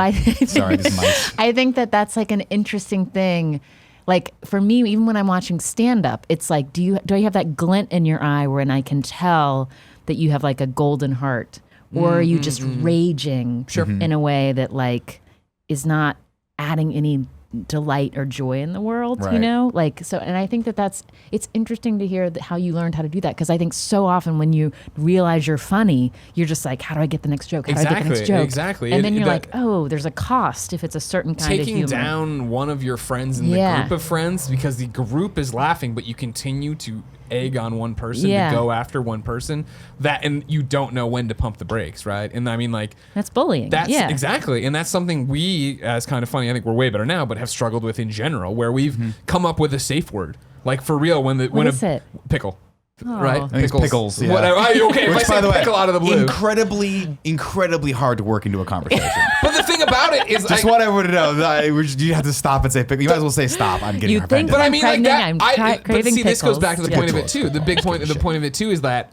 Sorry, this is Mike. I think that that's like an interesting thing. Like for me, even when I'm watching stand up, it's like, do you have that glint in your eye when I can tell that you have like a golden heart, or are you just raging in a way that like is not adding any delight or joy in the world, you Right. know? Like, so, and I think that it's interesting to hear how you learned how to do that. Cause I think so often when you realize you're funny, you're just like, how do I get the next joke? How do I get the next joke? Exactly. And then you're That- like, oh, there's a cost if it's a certain kind of taking humor. down one of your friends in Yeah. the group of friends because the group is laughing, but you continue to egg on one person Yeah. to go after one person, and you don't know when to pump the brakes, right? And I mean, like, That's bullying. that's yeah. exactly, and that's something we, as Kind of Funny, I think we're way better now, but have struggled with in general, where we've come up with a safe word, like for real, when is it? pickle. Oh. Right? I think it's pickles, yeah. Whatever. Okay, if I Which, say by the way, pickle out of the blue. incredibly hard to work into a conversation. But the thing about it is, Just want everyone to know, you have to stop and say pickle. You might as well say stop. I'm getting You think offended. But I I'm mean, like pregnant, that. I'm But craving see, this goes back to the pickles. point of Yeah. it too. The big point. The point of it too is that,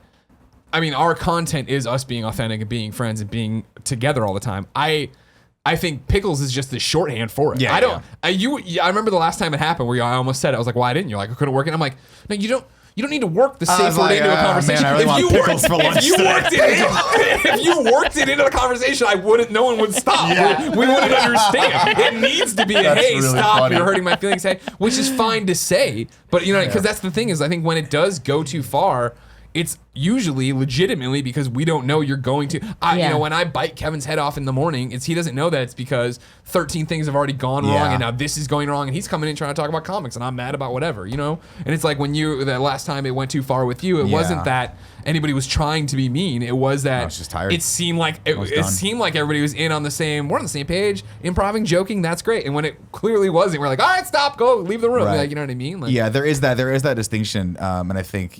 I mean, our content is us being authentic and being friends and being together all the time. I think pickles is just the shorthand for it. Yeah, I don't. I remember the last time it happened where I almost said it. I was like, "Why didn't you?" Like, I couldn't work it. I'm like, "No, you don't." You don't need to work the I safe was word like, into a conversation. man, I really want pickles for lunch if you today. worked if you worked it into the conversation, no one would stop. Yeah. We wouldn't understand. It needs to be a, That's hey, really stop, funny. you're hurting my feelings, hey, which is fine to say. But, because that's the thing is, I think when it does go too far, it's usually legitimately because we don't know you're going to. Yeah. When I bite Kevin's head off in the morning, he doesn't know that it's because 13 things have already gone wrong, Yeah. and now this is going wrong, and he's coming in trying to talk about comics, and I'm mad about whatever, And it's like when that last time it went too far with you, it Yeah. wasn't that anybody was trying to be mean. It was that I was just tired. it seemed like was it done. seemed like everybody was we're on the same page, improving, joking. That's great. And when it clearly wasn't, we're like, all right, stop, go, leave the room. Right. Like, you know what I mean? Like, Yeah, there is that distinction, and I think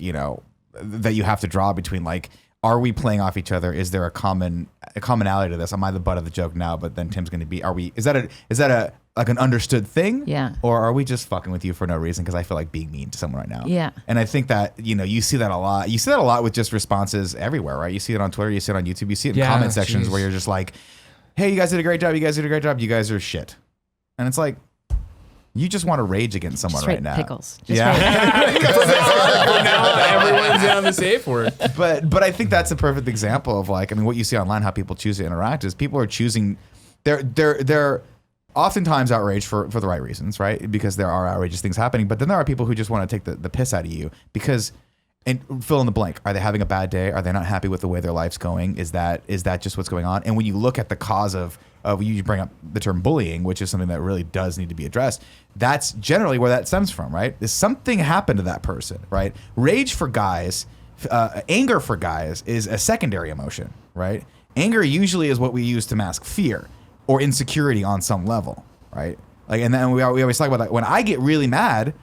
that you have to draw between like are we playing off each other? Is there a commonality to this? Am I the butt of the joke now? But then Tim's going to be. Is that a like an understood thing? Yeah. Or are we just fucking with you for no reason? Because I feel like being mean to someone right now. Yeah. And I think that you see that a lot. You see that a lot with just responses everywhere, right? You see it on Twitter. You see it on YouTube. You see it in comment sections where you're just like, "Hey, you guys did a great job. You guys did a great job. You guys are shit." And it's like, you just want to rage against someone Just right write now. pickles. Everyone's on the safe word. But I think that's a perfect example of like, I mean, what you see online, how people choose to interact is people are choosing. They're oftentimes outraged for the right reasons, right? Because there are outrageous things happening. But then there are people who just want to take the piss out of you because. And fill in the blank. Are they having a bad day? Are they not happy with the way their life's going? Is that just what's going on? And when you look at the cause of you bring up the term bullying, which is something that really does need to be addressed, that's generally where that stems from, right? Is something happened to that person, right? Rage for guys, anger for guys is a secondary emotion, right? Anger usually is what we use to mask fear or insecurity on some level, right? Like, and then we always talk about that. When I get really mad,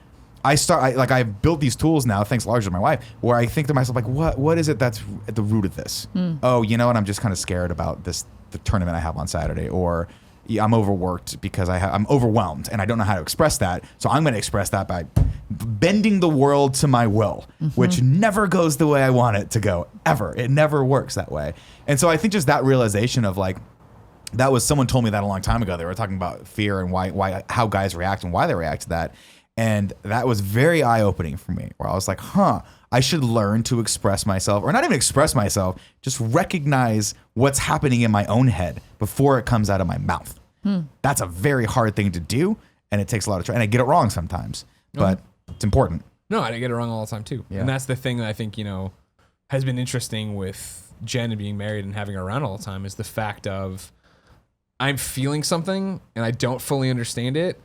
I've built these tools now, thanks largely to my wife, where I think to myself, like, what is it that's at the root of this? Oh, you know what? I'm just kind of scared about the tournament I have on Saturday, or I'm overworked because I'm overwhelmed and I don't know how to express that. So I'm going to express that by bending the world to my will, which never goes the way I want it to go, ever. It never works that way. And so I think just that realization of like, that was someone told me that a long time ago. They were talking about fear and how guys react and why they react to that. And that was very eye-opening for me, where I was like, I should learn to express myself, or not even express myself, just recognize what's happening in my own head before it comes out of my mouth. That's a very hard thing to do, and it takes a lot of trying. And I get it wrong sometimes, but it's important. No, I get it wrong all the time too. Yeah. And that's the thing that I think, has been interesting with Jen and being married and having her around all the time is the fact of I'm feeling something and I don't fully understand it.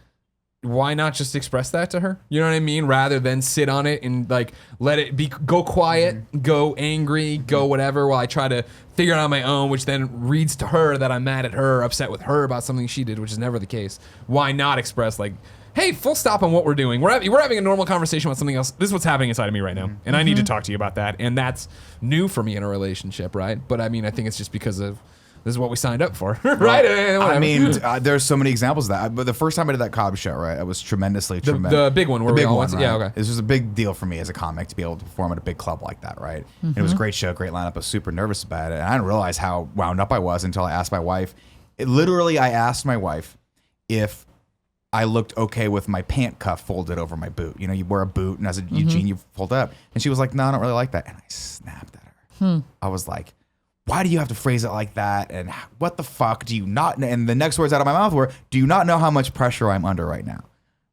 Why not just express that to her? You know what I mean? Rather than sit on it and like let it go quiet, go angry, go whatever, while I try to figure it out on my own, which then reads to her that I'm mad at her, upset with her about something she did, which is never the case. Why not express like, hey, full stop on what we're doing. We're having a normal conversation about something else. This is what's happening inside of me right now, and I need to talk to you about that. And that's new for me in a relationship, right? But I mean, I think it's just because of this is what we signed up for, right? I mean, there's so many examples of that. But the first time I did that Cobb show, right, it was tremendously. The big one where we all went. Right? Yeah, okay. This was a big deal for me as a comic to be able to perform at a big club like that, right? And it was a great show, great lineup. I was super nervous about it, and I didn't realize how wound up I was until I asked my wife. I asked my wife if I looked okay with my pant cuff folded over my boot. You wear a boot, and as a Eugene, you fold up. And she was like, "No, I don't really like that." And I snapped at her. I was like, why do you have to phrase it like that? And what the fuck do you not know? And the next words out of my mouth were, do you not know how much pressure I'm under right now?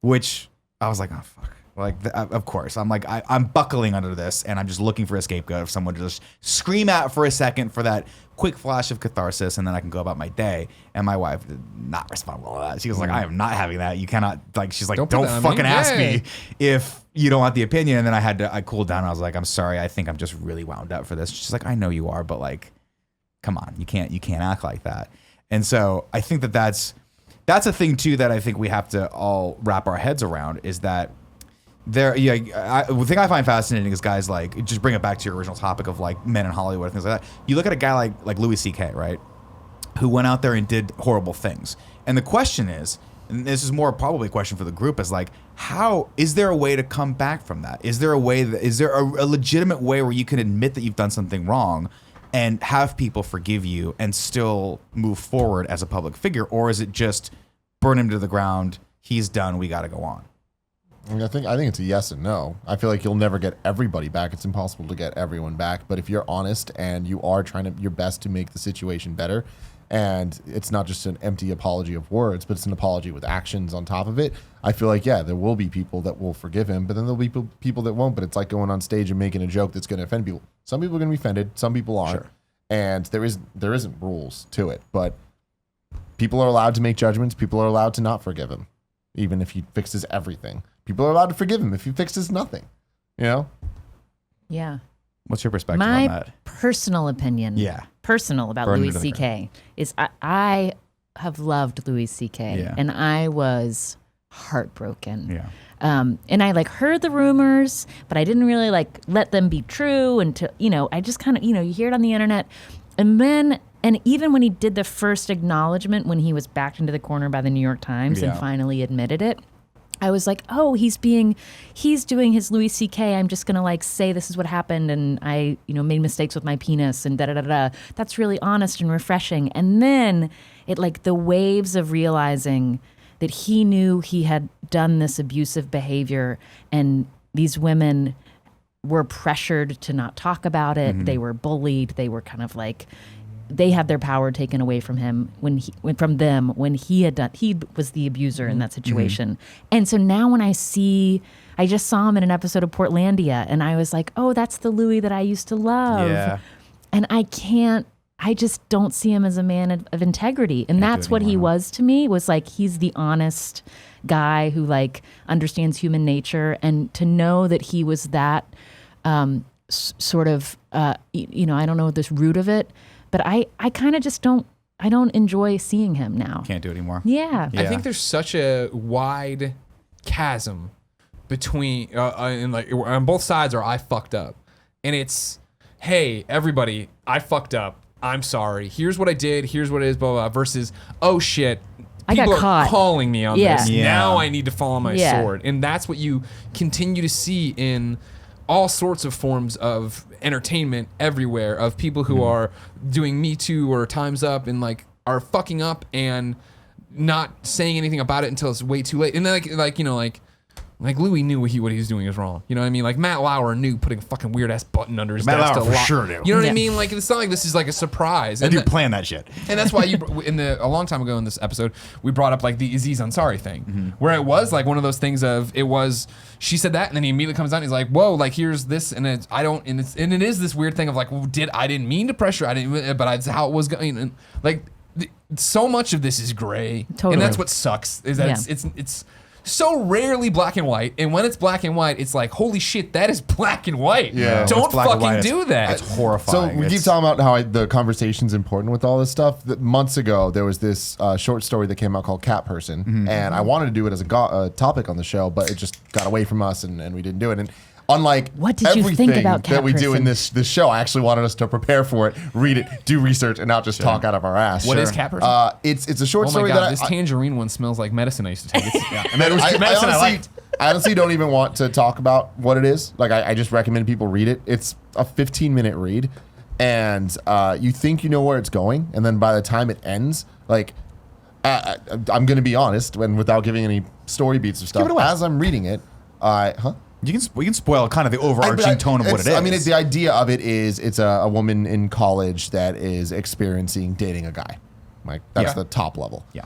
Which I was like, oh, fuck. Like, of course. I'm like, I'm buckling under this, and I'm just looking for a scapegoat of someone to just scream at for a second for that quick flash of catharsis, and then I can go about my day. And my wife did not respond well to that. She was like, I am not having that. You cannot, like, she's like, don't fucking ask me if you don't want the opinion. And then I cooled down. And I was like, I'm sorry. I think I'm just really wound up for this. She's like, I know you are, but like, come on, you can't act like that. And so I think that's a thing too that I think we have to all wrap our heads around is that the thing I find fascinating is guys like, just bring it back to your original topic of like men in Hollywood and things like that. You look at a guy like Louis C.K., right, who went out there and did horrible things. And the question is, and this is more probably a question for the group, is like, how is there a way to come back from that? Is there a legitimate way where you can admit that you've done something wrong and have people forgive you and still move forward as a public figure? Or is it just burn him to the ground, he's done, we got to go on? I think it's a yes and no. I feel like you'll never get everybody back. It's impossible to get everyone back. But if you're honest and you are trying your best to make the situation better, and it's not just an empty apology of words, but it's an apology with actions on top of it, I feel like, yeah, there will be people that will forgive him, but then there'll be people that won't. But it's like going on stage and making a joke that's going to offend people. Some people are going to be offended. Some people aren't. Sure. And there isn't rules to it. But people are allowed to make judgments. People are allowed to not forgive him, even if he fixes everything. People are allowed to forgive him if he fixes nothing. Yeah. What's your perspective on that? My personal opinion. Yeah. Personal about Louis C.K. is I have loved Louis C.K. Yeah. And I was heartbroken. Yeah. And I like heard the rumors, but I didn't really like let them be true until, I just kind of, you hear it on the internet. And even when he did the first acknowledgement, when he was backed into the corner by the New York Times and finally admitted it, I was like, oh, he's doing his Louis C.K. I'm just going to like say this is what happened and I, made mistakes with my penis and da-da-da-da. That's really honest and refreshing. And then it like the waves of realizing that he knew he had done this abusive behavior and these women were pressured to not talk about it. Mm-hmm. They were bullied. They were kind of like, they had their power taken away from him when he was the abuser in that situation. And so now when I just saw him in an episode of Portlandia and I was like, oh, that's the Louis that I used to love. Yeah. And I just don't see him as a man of integrity. And that's what he was to me, was like, he's the honest guy who like understands human nature. And to know that he was that sort of, I don't know this root of it, but I kind of just don't enjoy seeing him now. Can't do it anymore. Yeah. I think there's such a wide chasm between, and like on both sides are I fucked up. And it's, hey, everybody, I fucked up. I'm sorry. Here's what I did. Here's what it is, blah, blah, blah, versus, oh shit, I got people are caught. calling me on Yeah. this. Yeah. Now I need to fall on my Yeah. sword. And that's what you continue to see in all sorts of forms of entertainment everywhere, of people who are doing Me Too or Time's Up and like are fucking up and not saying anything about it until it's way too late. And then like Louis knew what he was doing is wrong. You know what I mean? Like Matt Lauer knew putting a fucking weird ass button under his Matt desk Lauer to for lock. sure knew. You know what I Yeah. mean? Like it's not like this is like a surprise. I And do that- plan that shit. and that's why a long time ago in this episode, we brought up like the Aziz Ansari thing, where it was like one of those things of she said that, and then he immediately comes out and he's like, whoa, like here's this, and it is this weird thing of like, well, I didn't mean to pressure, but it's how it was going, and like so much of this is gray, Totally. and that's what sucks is that Yeah. it's so rarely black and white, and when it's black and white, it's like, holy shit, that is black and white. Yeah. When Don't It's black and fucking white, do that. It's horrifying. So we keep talking about how the conversation's important with all this stuff. Months ago, there was this short story that came out called Cat Person, and I wanted to do it as a topic on the show, but it just got away from us, and we didn't do it. And unlike What did you think about Cat that we do in Person? this show, I actually wanted us to prepare for it, read it, do research, and not just talk out of our ass. What is Cat Person? It's a short Oh my story god, that this tangerine one smells like medicine I used to take. It's, And then I medicine I honestly, liked. I honestly don't even want to talk about what it is. Like, I just recommend people read it. It's a 15-minute read, and you think you know where it's going, and then by the time it ends, like, I'm going to be honest, and without giving any story beats or stuff, it away. as I'm reading it, we can spoil kind of the overarching tone of what it is. I mean, the idea of it is it's a woman in college that is experiencing dating a guy. Like, that's Yeah. the top level. Yeah.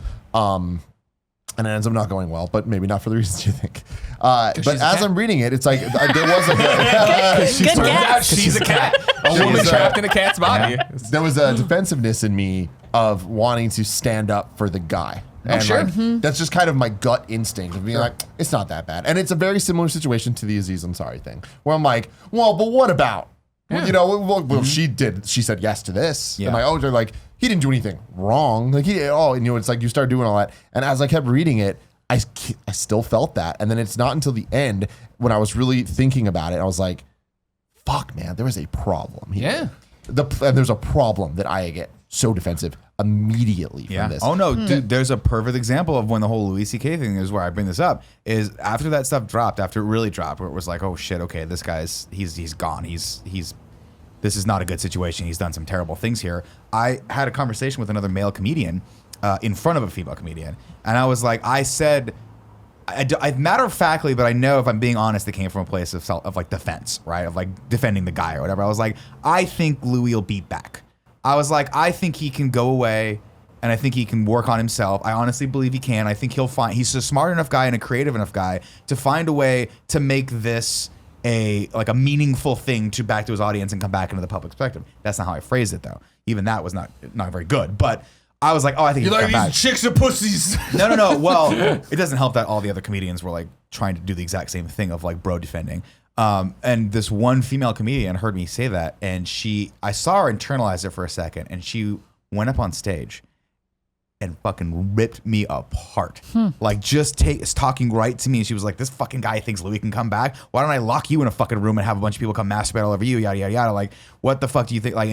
And it ends up not going well, but maybe not for the reasons you think. But she's a as cat. I'm reading it, it's like there was a Good Turns guess. out she's a cat. A woman She's a- trapped in a cat's body. there was a defensiveness in me of wanting to stand up for the guy. And sure. like, that's just kind of my gut instinct of being like, it's not that bad. And it's a very similar situation to the Aziz Ansari thing, where I'm like, well, but what about? Yeah. You know, well, she said yes to this. Yeah. And they're like, he didn't do anything wrong. Like and it's like you start doing all that. And as I kept reading it, I still felt that. And then it's not until the end when I was really thinking about it, I was like, fuck, man, there is a problem here. Yeah. And there's a problem that I get so defensive immediately from this. Oh no, dude! There's a perfect example of when the whole Louis C.K. thing is where I bring this up. Is after that stuff dropped, after it really dropped, where it was like, oh shit, okay, this guy's he's gone. He's this is not a good situation. He's done some terrible things here. I had a conversation with another male comedian in front of a female comedian, and I was like, I said, I matter of factly, but I know if I'm being honest, it came from a place of like defense, right? Of like defending the guy or whatever. I was like, I think Louis will beat back. I was like, I think he can go away, and I think he can work on himself. I honestly believe he can. I think he's a smart enough guy and a creative enough guy to find a way to make this a meaningful thing to back to his audience and come back into the public spectrum. That's not how I phrased it though. Even that was not very good. But I was like, oh, I think he can come back. chicks are pussies. No. Well, it doesn't help that all the other comedians were like trying to do the exact same thing of like bro defending. And this one female comedian heard me say that, and I saw her internalize it for a second, and she went up on stage and fucking ripped me apart. Like just talking right to me. And she was like, this fucking guy thinks Louis can come back. Why don't I lock you in a fucking room and have a bunch of people come masturbate all over you? Yada, yada, yada. Like, what the fuck do you think? Like,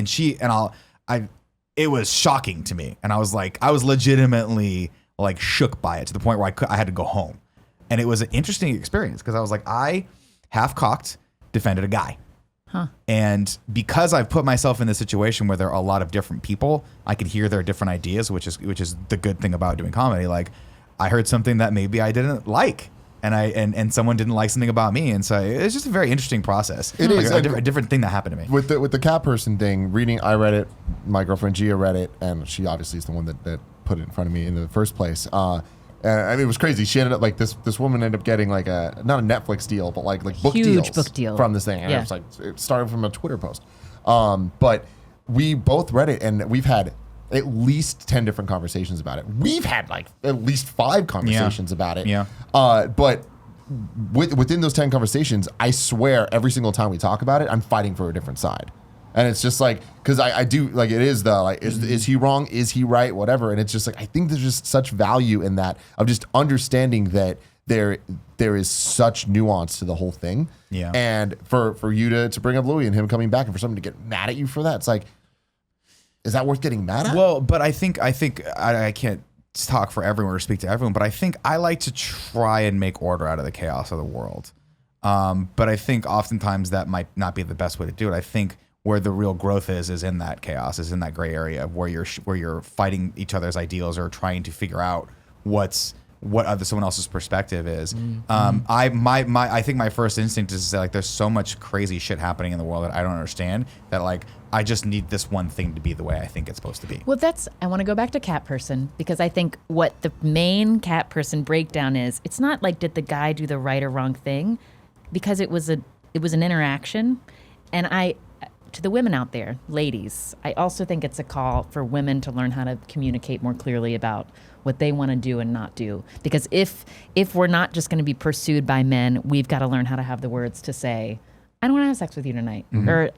it was shocking to me. And I was legitimately like shook by it to the point where I had to go home. And it was an interesting experience because I was like, I half cocked defended a guy. And because I've put myself in this situation where there are a lot of different people, I can hear their different ideas, which is the good thing about doing comedy. Like, I heard something that maybe I didn't like, and someone didn't like something about me, and so it's just a very interesting process. It is a different thing that happened to me. With the cat person thing. I read it. My girlfriend Gia read it, and she obviously is the one that put it in front of me in the first place. And I mean, it was crazy. She ended up like this woman ended up getting like not a Netflix deal, but like book Huge deals book deal from this thing. And Yeah. it was like it started from a Twitter post. But we both read it, and we've had at least 10 different conversations about it. We've had like at least 5 conversations about it. Yeah. But within those 10 conversations, I swear every single time we talk about it, I'm fighting for a different side. And it's just like, because I do, like, it is the, like, is he wrong? Is he right? Whatever. And it's just like, I think there's just such value in that of just understanding that there is such nuance to the whole thing. Yeah. And for you to bring up Louis and him coming back and for someone to get mad at you for that, it's like, is that worth getting mad at? Well, but I think I can't talk for everyone or speak to everyone, but I think I like to try and make order out of the chaos of the world. But I think oftentimes that might not be the best way to do it. I think where the real growth is in that chaos, is in that gray area where you're fighting each other's ideals or trying to figure out what someone else's perspective is. I think my first instinct is to say, like, there's so much crazy shit happening in the world that I don't understand, that like I just need this one thing to be the way I think it's supposed to be. Well, I want to go back to cat person, because I think what the main cat person breakdown is, it's not like, did the guy do the right or wrong thing, because it was an interaction. And to the women out there, ladies, I also think it's a call for women to learn how to communicate more clearly about what they want to do and not do. Because if we're not just going to be pursued by men, we've got to learn how to have the words to say, I don't want to have sex with you tonight. Or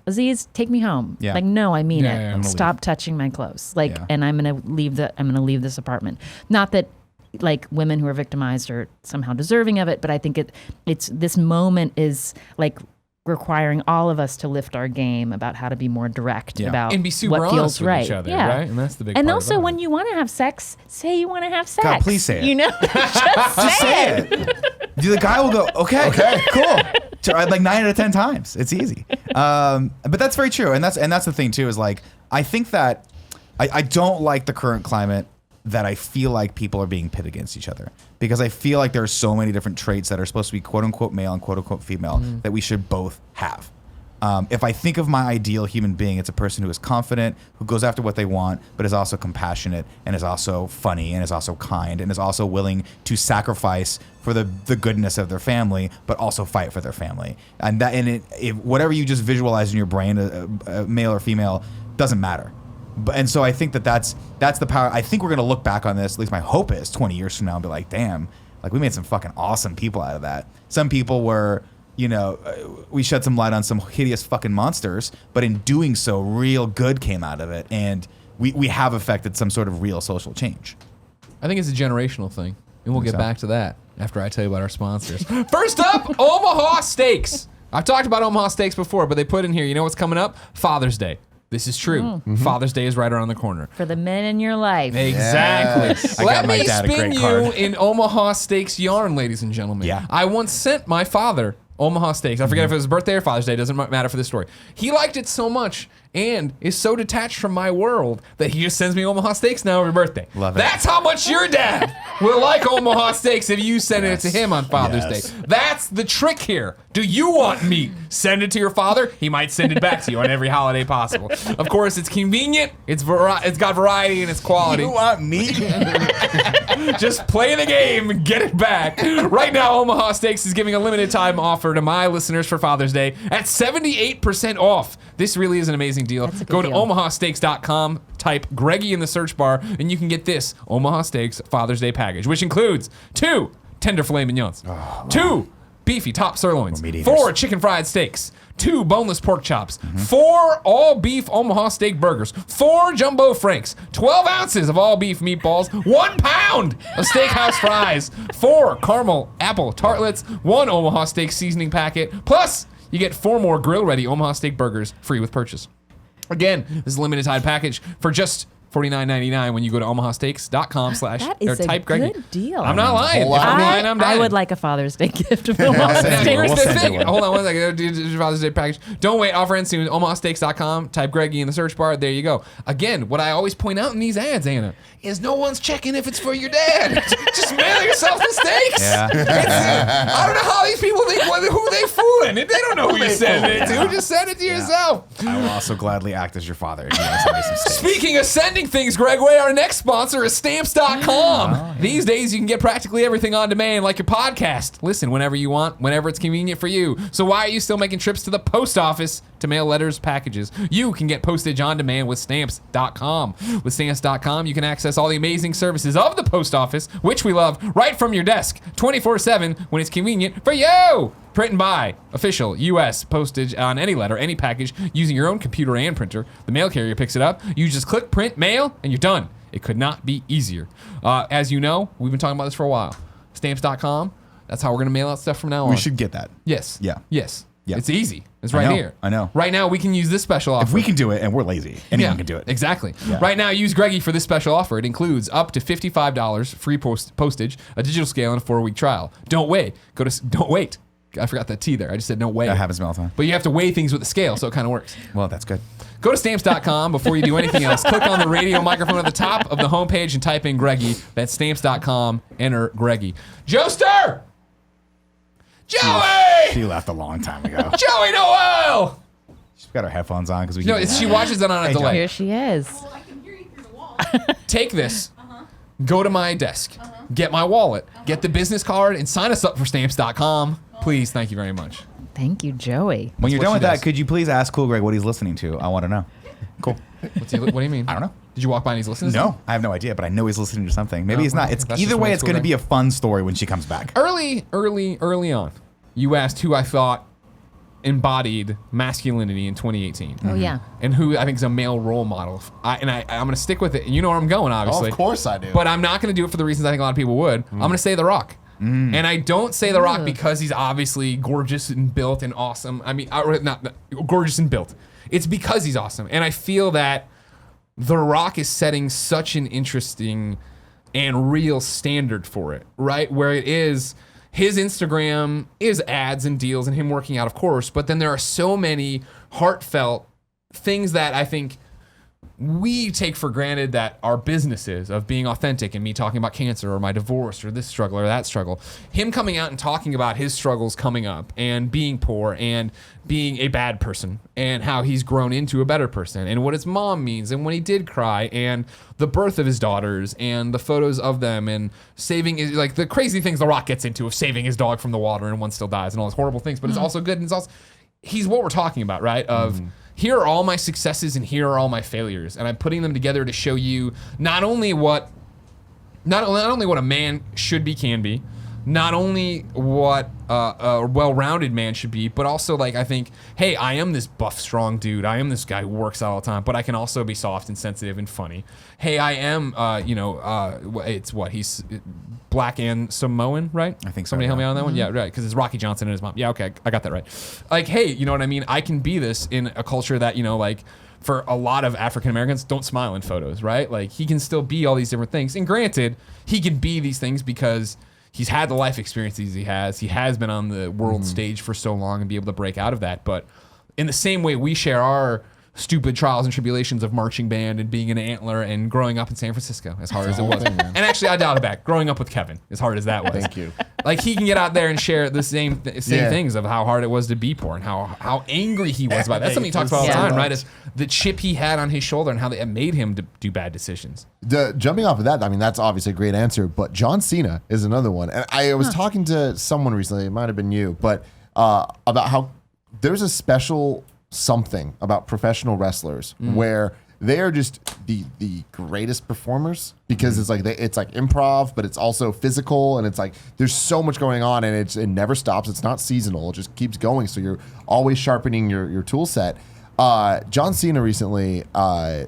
Aziz, take me home. Yeah. Like, no, I mean Yeah, I'm it. gonna Stop touching my clothes. Like, Yeah. and I'm going to leave this apartment. Not that like women who are victimized are somehow deserving of it, but I think it's this moment is like requiring all of us to lift our game about how to be more direct about And be super what honest feels with right. each other, yeah. right? And that's the big And part also, about when it. you want to have sex, say you want to have sex. God, please say it. You know, just say it. The guy will go, okay, cool. Like 9 out of 10 times. It's easy. But that's very true. And that's the thing too, is like, I think that I don't like the current climate that I feel like people are being pit against each other, because I feel like there are so many different traits that are supposed to be quote unquote male and quote unquote female that we should both have. If I think of my ideal human being, it's a person who is confident, who goes after what they want, but is also compassionate and is also funny and is also kind and is also willing to sacrifice for the goodness of their family, but also fight for their family. And whatever you just visualize in your brain, male or female, doesn't matter. And so I think that's the power. I think we're going to look back on this, at least my hope is 20 years from now, and be like, damn, like we made some fucking awesome people out of that. Some people were, we shed some light on some hideous fucking monsters, but in doing so, real good came out of it. And we have affected some sort of real social change. I think it's a generational thing, and we'll get so. back to that after I tell you about our sponsors. First up, Omaha Steaks. I've talked about Omaha Steaks before, but they put in here, you know what's coming up? Father's Day. This is true. Father's Day is right around the corner. For the men in your life. Exactly. Yes. I Let got my me dad a spin great you card. in Omaha Steaks yarn, ladies and gentlemen. Yeah. I once sent my father Omaha Steaks. I forget if it was his birthday or Father's Day. Doesn't matter for this story. He liked it so much and is so detached from my world that he just sends me Omaha Steaks now every birthday. Love it. That's how much your dad will like Omaha Steaks if you send it to him on Father's Yes. Day. That's the trick here. Do you want meat? Send it to your father. He might send it back to you on every holiday possible. Of course, it's convenient. It's got variety and it's quality. You want meat? Just play the game and get it back. Right now, Omaha Steaks is giving a limited time offer to my listeners for Father's Day at 78% off. This really is an amazing deal. That's a good Go to deal. omahasteaks.com, type Greggy in the search bar, and you can get this Omaha Steaks Father's Day package, which includes 2 tender filet mignons, 2 beefy top sirloins, meat eaters. 4 chicken fried steaks, 2 boneless pork chops, 4 all beef Omaha steak burgers, 4 jumbo franks, 12 ounces of all beef meatballs, 1 pound of steakhouse fries, 4 caramel apple tartlets, 1 Omaha steak seasoning packet, plus you get 4 more grill ready Omaha steak burgers free with purchase. Again, this is a limited time package for just $49.99 when you go to omahasteaks.com/ That is a type Greggy. good deal. I'm not lying. If whole lot. I'm lying, I'm dying. I would like a Father's Day gift of I'll Omaha send you steak. one. Here's We'll the send thing. you one. Hold on one second. Do your Father's Day package. Don't wait. Offer ends soon. Omahasteaks.com. Type Greggy in the search bar. There you go. Again, what I always point out in these ads, Anna, is no one's checking if it's for your dad. Just mail yourself the steaks. Yeah. I don't know how these people think who they fooling. They don't know who you send it to. Just send it to yourself. I will also gladly act as your father if you want to send me some steaks. Speaking of sending things, Gregway, our next sponsor is Stamps.com. These days, you can get practically everything on demand, like your podcast. Listen whenever you want, whenever it's convenient for you. So why are you still making trips to the post office to mail letters, packages? You can get postage on demand with Stamps.com. With Stamps.com, you can access all the amazing services of the post office, which we love, right from your desk, 24/7 when it's convenient for you. Print and buy official U.S. postage on any letter, any package, using your own computer and printer. The mail carrier picks it up. You just click print, mail, and you're done. It could not be easier. As you know, we've been talking about this for a while. Stamps.com, that's how we're going to mail out stuff from now on. We should get that. Yes. Yeah. Yes. Yeah. It's easy. It's I right know, here. I know. Right now, we can use this special offer. If we can do it and we're lazy, anyone can do it. Exactly. Yeah. Right now, use Greggy for this special offer. It includes up to $55 free postage, a digital scale, and a 4-week trial. Don't wait. Don't wait. I forgot that T there. I just said don't wait. That happens all the time. But you have to weigh things with the scale, so it kind of works. Well, that's good. Go to Stamps.com before you do anything else. Click on the radio microphone at the top of the homepage and type in Greggy. That's Stamps.com. Enter Greggy. Joester! Joey! She left a long time ago. Joey Noel! She's got her headphones on because we. No, she watches it on a Hey, delay. Here she is. Well, I can hear you through the wall. Take this, go to my desk, get my wallet, get the business card, and sign us up for Stamps.com. Please, thank you very much. Thank you, Joey. When you're what done she with that, does. could you please ask Cool Greg what he's listening to? I want to know. Cool. What do you mean? I don't know. Did you walk by and he's listening? to No, I have no idea, but I know he's listening to something. Maybe Oh, he's not. okay. It's That's either just way. my It's school going to day. be a fun story when she comes back. Early on, you asked who I thought embodied masculinity in 2018. Oh, yeah. And who I think is a male role model. I'm going to stick with it. And you know where I'm going, obviously. Oh, of course I do. But I'm not going to do it for the reasons I think a lot of people would. I'm going to say The Rock. And I don't say The Rock because he's obviously gorgeous and built and awesome. I mean, not gorgeous and built. It's because he's awesome. And I feel that The Rock is setting such an interesting and real standard for it, right? Where it is, his Instagram is ads and deals and him working out, of course, but then there are so many heartfelt things that I think we take for granted that our businesses of being authentic and me talking about cancer or my divorce or this struggle or that struggle, him coming out and talking about his struggles coming up and being poor and being a bad person and how he's grown into a better person and what his mom means and when he did cry and the birth of his daughters and the photos of them and saving his, like the crazy things The Rock gets into of saving his dog from the water and one still dies and all those horrible things, but it's also good and it's also, he's what we're talking about, right? Of here are all my successes and here are all my failures, and I'm putting them together to show you not only what a man should be, can be, not only what a well-rounded man should be, but also like I think, hey, I am this buff, strong dude. I am this guy who works out all the time, but I can also be soft and sensitive and funny. Hey, I am, he's black and Samoan, right? I think so, Somebody help me yeah. out on that one? Yeah, right, because it's Rocky Johnson and his mom. Yeah, okay, I got that right. Like, hey, you know what I mean? I can be this in a culture that, like, for a lot of African Americans, don't smile in photos, right? Like, he can still be all these different things. And granted, he can be these things because he's had the life experiences he has. He has been on the world stage for so long and be able to break out of that. But in the same way we share our stupid trials and tribulations of marching band and being an antler and growing up in San Francisco, as hard as it was. And actually, I dialed it back. Growing up with Kevin, as hard as that was. Thank you. Like, he can get out there and share the same things of how hard it was to be poor and how angry he was about it. That's something he talks about all the Yeah. time, right? Is the chip he had on his shoulder and how it made him to do bad decisions. Jumping off of that, I mean, that's obviously a great answer, but John Cena is another one. And I was talking to someone recently, it might have been you, but about how there's a special something about professional wrestlers where they are just the greatest performers because it's like improv, but it's also physical, and it's like there's so much going on, and it never stops. It's not seasonal; it just keeps going. So you're always sharpening your tool set. John Cena recently,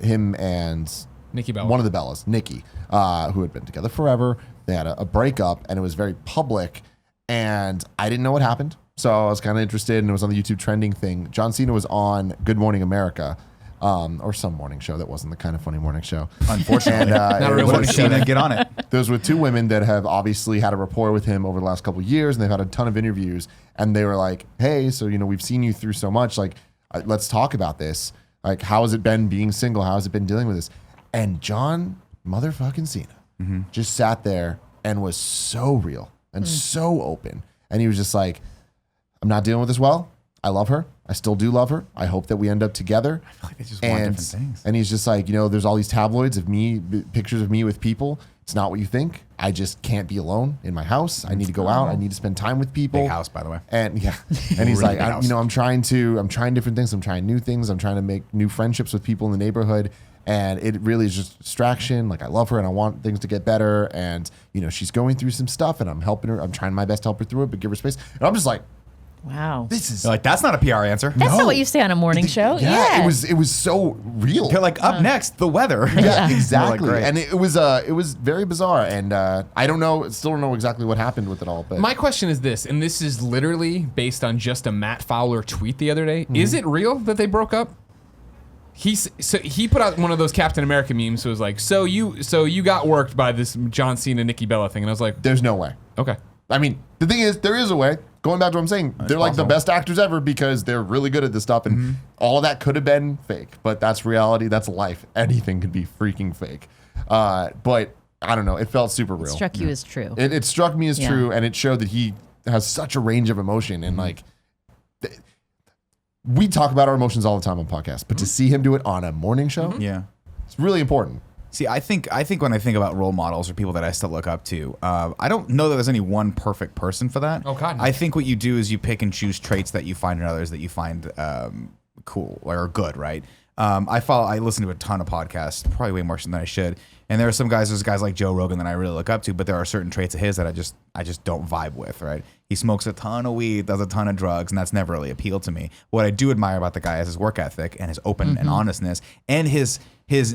him and Nikki Bella. one of the Bellas, Nikki, who had been together forever. They had a breakup, and it was very public, and I didn't know what happened, so I was kind of interested, and it was on the YouTube trending thing. John Cena was on Good Morning America. Or some morning show that wasn't the Kind of Funny morning show. Unfortunately, Not a real morning show. Get on it. Those were two women that have obviously had a rapport with him over the last couple of years, and they've had a ton of interviews. And they were like, "Hey, so we've seen you through so much. Like, let's talk about this. Like, how has it been being single? How has it been dealing with this?" And John motherfucking Cena just sat there and was so real and so open, and he was just like, "I'm not dealing with this well. I love her. I still do love her. I hope that we end up together." I feel like they just want different things. And he's just like, there's all these tabloids of me, pictures of me with people. It's not what you think. I just can't be alone in my house. I need to go out. I need to spend time with people. Big house, by the way. And yeah, and he's Really like, big house. I'm trying different things. I'm trying new things. I'm trying to make new friendships with people in the neighborhood. And it really is just distraction. Like, I love her and I want things to get better. And, she's going through some stuff and I'm helping her. I'm trying my best to help her through it, but give her space. And I'm just like, Wow. this is They're like, that's not a PR answer. That's not what you say on a morning show. Yeah. it was so real. They're like, up next, the weather. Yeah, exactly. Great. And it was very bizarre. And I still don't know exactly what happened with it all. But My question is this, and this is literally based on just a Matt Fowler tweet the other day. Is it real that they broke up? He put out one of those Captain America memes. So it was like, so you got worked by this John Cena Nikki Bella thing, and I was like, there's no way. okay. I mean, the thing is, there is a way. Going back to what I'm saying, they're like the possible. best actors ever because they're really good at this stuff, and all of that could have been fake, but that's reality. That's life. Anything could be freaking fake. But I don't know. It felt super real. Struck you as true. It struck me as Yeah. true, and it showed that he has such a range of emotion, and like. We talk about our emotions all the time on podcasts, but to see him do it on a morning show, Yeah. it's really important. See, I think when I think about role models or people that I still look up to, I don't know that there's any one perfect person for that. Oh, God, no. I think what you do is you pick and choose traits that you find in others that you find cool or good, right? I listen to a ton of podcasts, probably way more than I should. And there's guys like Joe Rogan that I really look up to, but there are certain traits of his that I just don't vibe with, right? He smokes a ton of weed, does a ton of drugs, and that's never really appealed to me. What I do admire about the guy is his work ethic and his open and honestness and his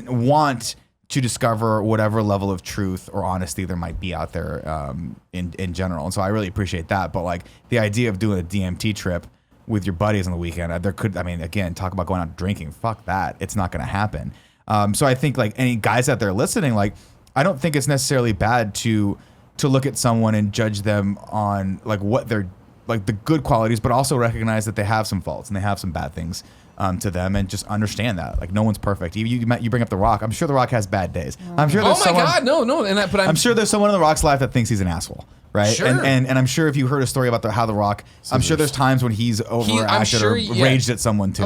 want to discover whatever level of truth or honesty there might be out there in general. And so I really appreciate that. But like the idea of doing a DMT trip with your buddies on the weekend, again, talk about going out drinking. Fuck that. It's not going to happen. So I think like any guys out there listening, like I don't think it's necessarily bad to look at someone and judge them on like what they're like the good qualities, but also recognize that they have some faults and they have some bad things to them, and just understand that like no one's perfect. You bring up The Rock. I'm sure The Rock has bad days. I'm sure. There's God, no. But I'm sure there's someone in The Rock's life that thinks he's an asshole. Right. Sure. And I'm sure if you heard a story about how The Rock, I'm sure there's times when he's overacted or raged at someone too.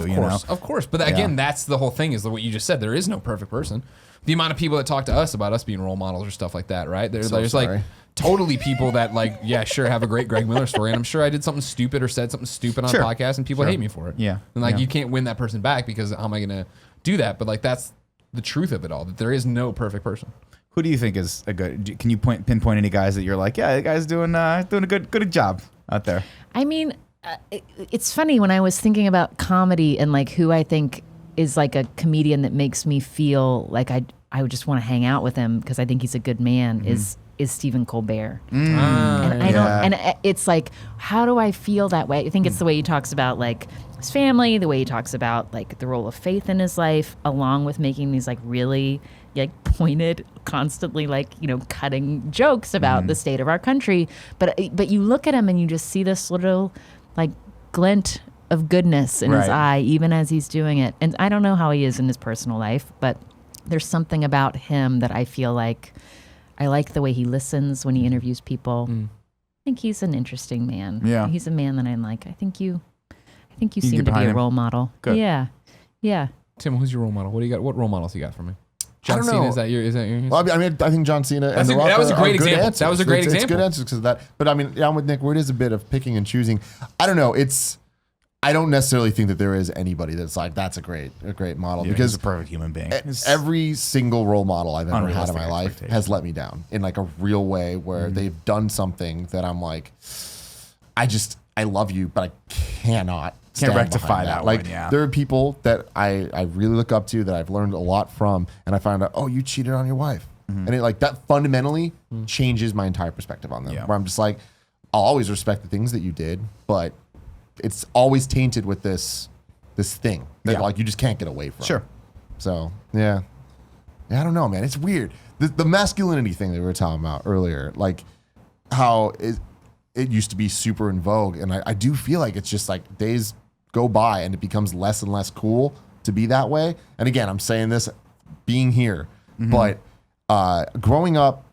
Of course. But again, that's the whole thing is what you just said. There is no perfect person. The amount of people that talk to us about us being role models or stuff like that, right? There's like totally people that like, yeah, sure, have a great Greg Miller story. And I'm sure I did something stupid or said something stupid on a podcast and people hate me for it. Yeah. And like, Yeah. you can't win that person back because how am I going to do that? But like, that's the truth of it all, that there is no perfect person. Who do you think is a good? Can you pinpoint any guys that you're like, yeah, the guy's doing a good job out there? I mean, it's funny when I was thinking about comedy and like who I think is like a comedian that makes me feel like I would just want to hang out with him because I think he's a good man is Stephen Colbert. And I don't, and it's like, how do I feel that way? I think it's the way he talks about like his family, the way he talks about like the role of faith in his life, along with making these like really like pointed, constantly like, cutting jokes about the state of our country. But you look at him and you just see this little like glint of goodness in his eye, even as he's doing it. And I don't know how he is in his personal life, but there's something about him that I feel like I like the way he listens when he interviews people. I think he's an interesting man. Yeah. He's a man that I like. I think you can seem get to be behind a him. role model. Good. Yeah. Yeah. Tim, who's your role model? What do you got? What role models you got for me? I John don't Cena, know. is that your Well, I mean, I think John Cena and That's The a- Rock that was a are great good example. answers. That was a great It's example. good answers because of that. But I mean, yeah, I'm with Nick where it is a bit of picking and choosing. I don't know. I don't necessarily think that there is anybody that's like that's a great model He's because a perfect human being. every single role model I've ever had in Unrealistic my life expectations. has let me down in like a real way where they've done something that I'm like, I love you, but I cannot stand rectify behind that Like one, yeah. there are people that I really look up to that I've learned a lot from, and I find out, oh, you cheated on your wife, and it like that fundamentally changes my entire perspective on them. Yeah. Where I'm just like, I'll always respect the things that you did, but it's always tainted with this thing that Yeah. like you just can't get away from. Sure. So yeah, I don't know, man. It's weird. The masculinity thing that we were talking about earlier, like how it used to be super in vogue, and I do feel like it's just like days go by and it becomes less and less cool to be that way. And again, I'm saying this being here, but growing up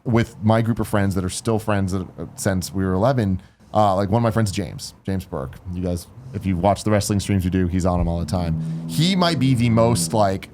with my group of friends that are still friends since we were 11. Like one of my friends, James Burke. You guys, if you watch the wrestling streams we do, he's on them all the time. He might be the most like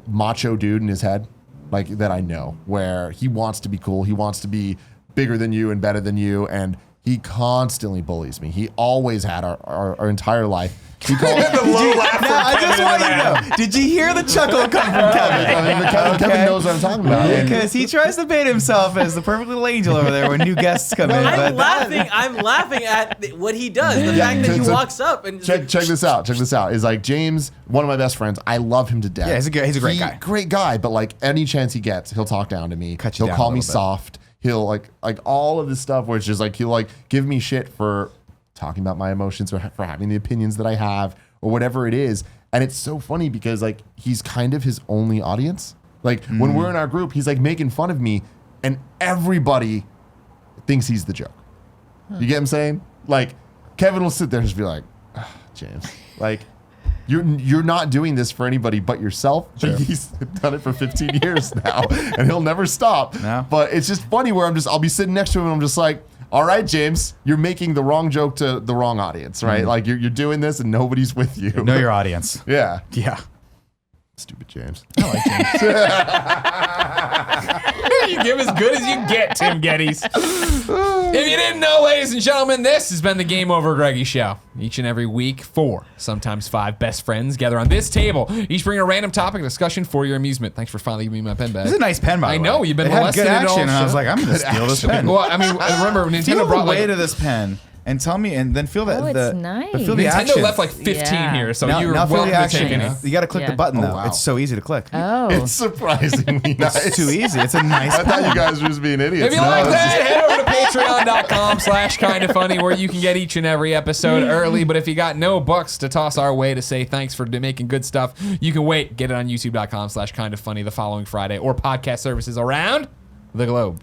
macho dude in his head, like that I know, where he wants to be cool. He wants to be bigger than you and better than you. And he constantly bullies me. He always had our entire life. He called I just want you to know. Did you hear the chuckle come from Kevin? Kevin knows what I'm talking about. And- Because he tries to paint himself as the perfect little angel over there when new guests come in. I'm but laughing at what he does. The fact that he walks up and check this out. Check this out. Is like James, one of my best friends. I love him to death. Yeah, he's a great guy. Great guy. But like any chance he gets, he'll talk down to me. Cut you He'll down call a me little bit. soft. He'll like all of this stuff where it's just like he'll like give me shit for talking about my emotions or for having the opinions that I have or whatever it is. And it's so funny because like he's kind of his only audience. Like when we're in our group, he's like making fun of me and everybody thinks he's the joke. You get what I'm saying? Like Kevin will sit there and just be like, James, like you're not doing this for anybody but yourself. Sure. He's done it for 15 years now and he'll never stop. No. But it's just funny where I'll be sitting next to him and I'm just like, all right, James, you're making the wrong joke to the wrong audience, right? Like you're doing this and nobody's with you. know your audience. Yeah. Yeah. Stupid James. I like James. You give as good as you get, Tim Gettys. If you didn't know, ladies and gentlemen, this has been the Game Over Greggy Show. Each and every week, 4, sometimes 5 best friends gather on this table, each bring a random topic of discussion for your amusement. Thanks for finally giving me my pen back. This is a nice pen, by the way. I know, you've been It had molested good it all action, and I was show. like, I'm going to steal this pen. Well, I mean, remember, Feel Nintendo the brought weight like, of this pen and tell me, and then feel Oh, the it's nice. but feel the Nintendo action. left like 15 Yeah. here, so now, you're now feel welcome the to action. take it. You got to click Yeah. the button though. wow. It's so easy to click. Oh. It's surprisingly nice. It's too easy. It's a nice I thought pen. you guys were just being idiots. If you No, like it's that, head over to patreon.com/kindafunny where you can get each and every episode early. But if you got no bucks to toss our way to say thanks for making good stuff, you can wait. Get it on youtube.com/kindafunny the following Friday or podcast services around the globe.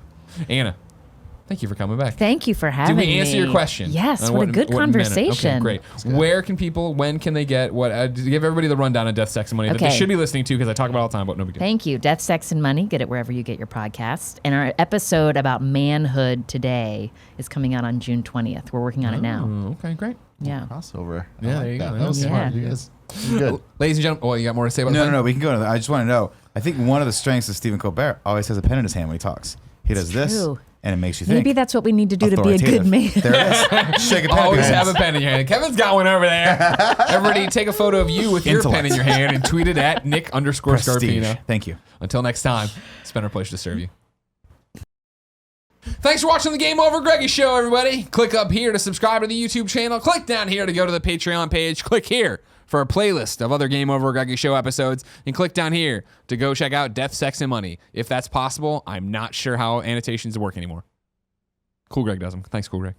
Anna, thank you for coming back. Thank you for having Did me. we answer your question? Yes, On what a good minute? conversation. Okay, great. Where can people, when can they get what? Give everybody the rundown on Death, Sex, and Money that they Okay. should be listening to because I talk about it all the time, but no big deal. Thank you. Death, Sex, and Money. Get it wherever you get your podcast. And our episode about manhood today is coming out on June 20th. We're working on it now. Okay, great. Yeah. crossover. I Yeah, like there you that. go. That was Yeah. smart. You guys did good. Ladies and gentlemen, you got more to say about No, that? no. We can go to that. I just want to know. I think one of the strengths of Stephen Colbert always has a pen in his hand when he talks. He does this, true. and it makes you think. Maybe that's what we need to do to be a good Authoritative. man. There it is. Shake a pen. Always hands. have a pen in your hand. Kevin's got one over there. Everybody take a photo of you with your pen in your hand and tweet it at Nick_Scarpino. Prestige. Thank you. Until next time, it's been our pleasure to serve you. Thanks for watching the Game Over Greggy Show, everybody. Click up here to subscribe to the YouTube channel. Click down here to go to the Patreon page. Click here for a playlist of other Game Over Greggy Show episodes. And click down here to go check out Death, Sex, and Money. If that's possible, I'm not sure how annotations work anymore. Cool Greg does them. Thanks, Cool Greg.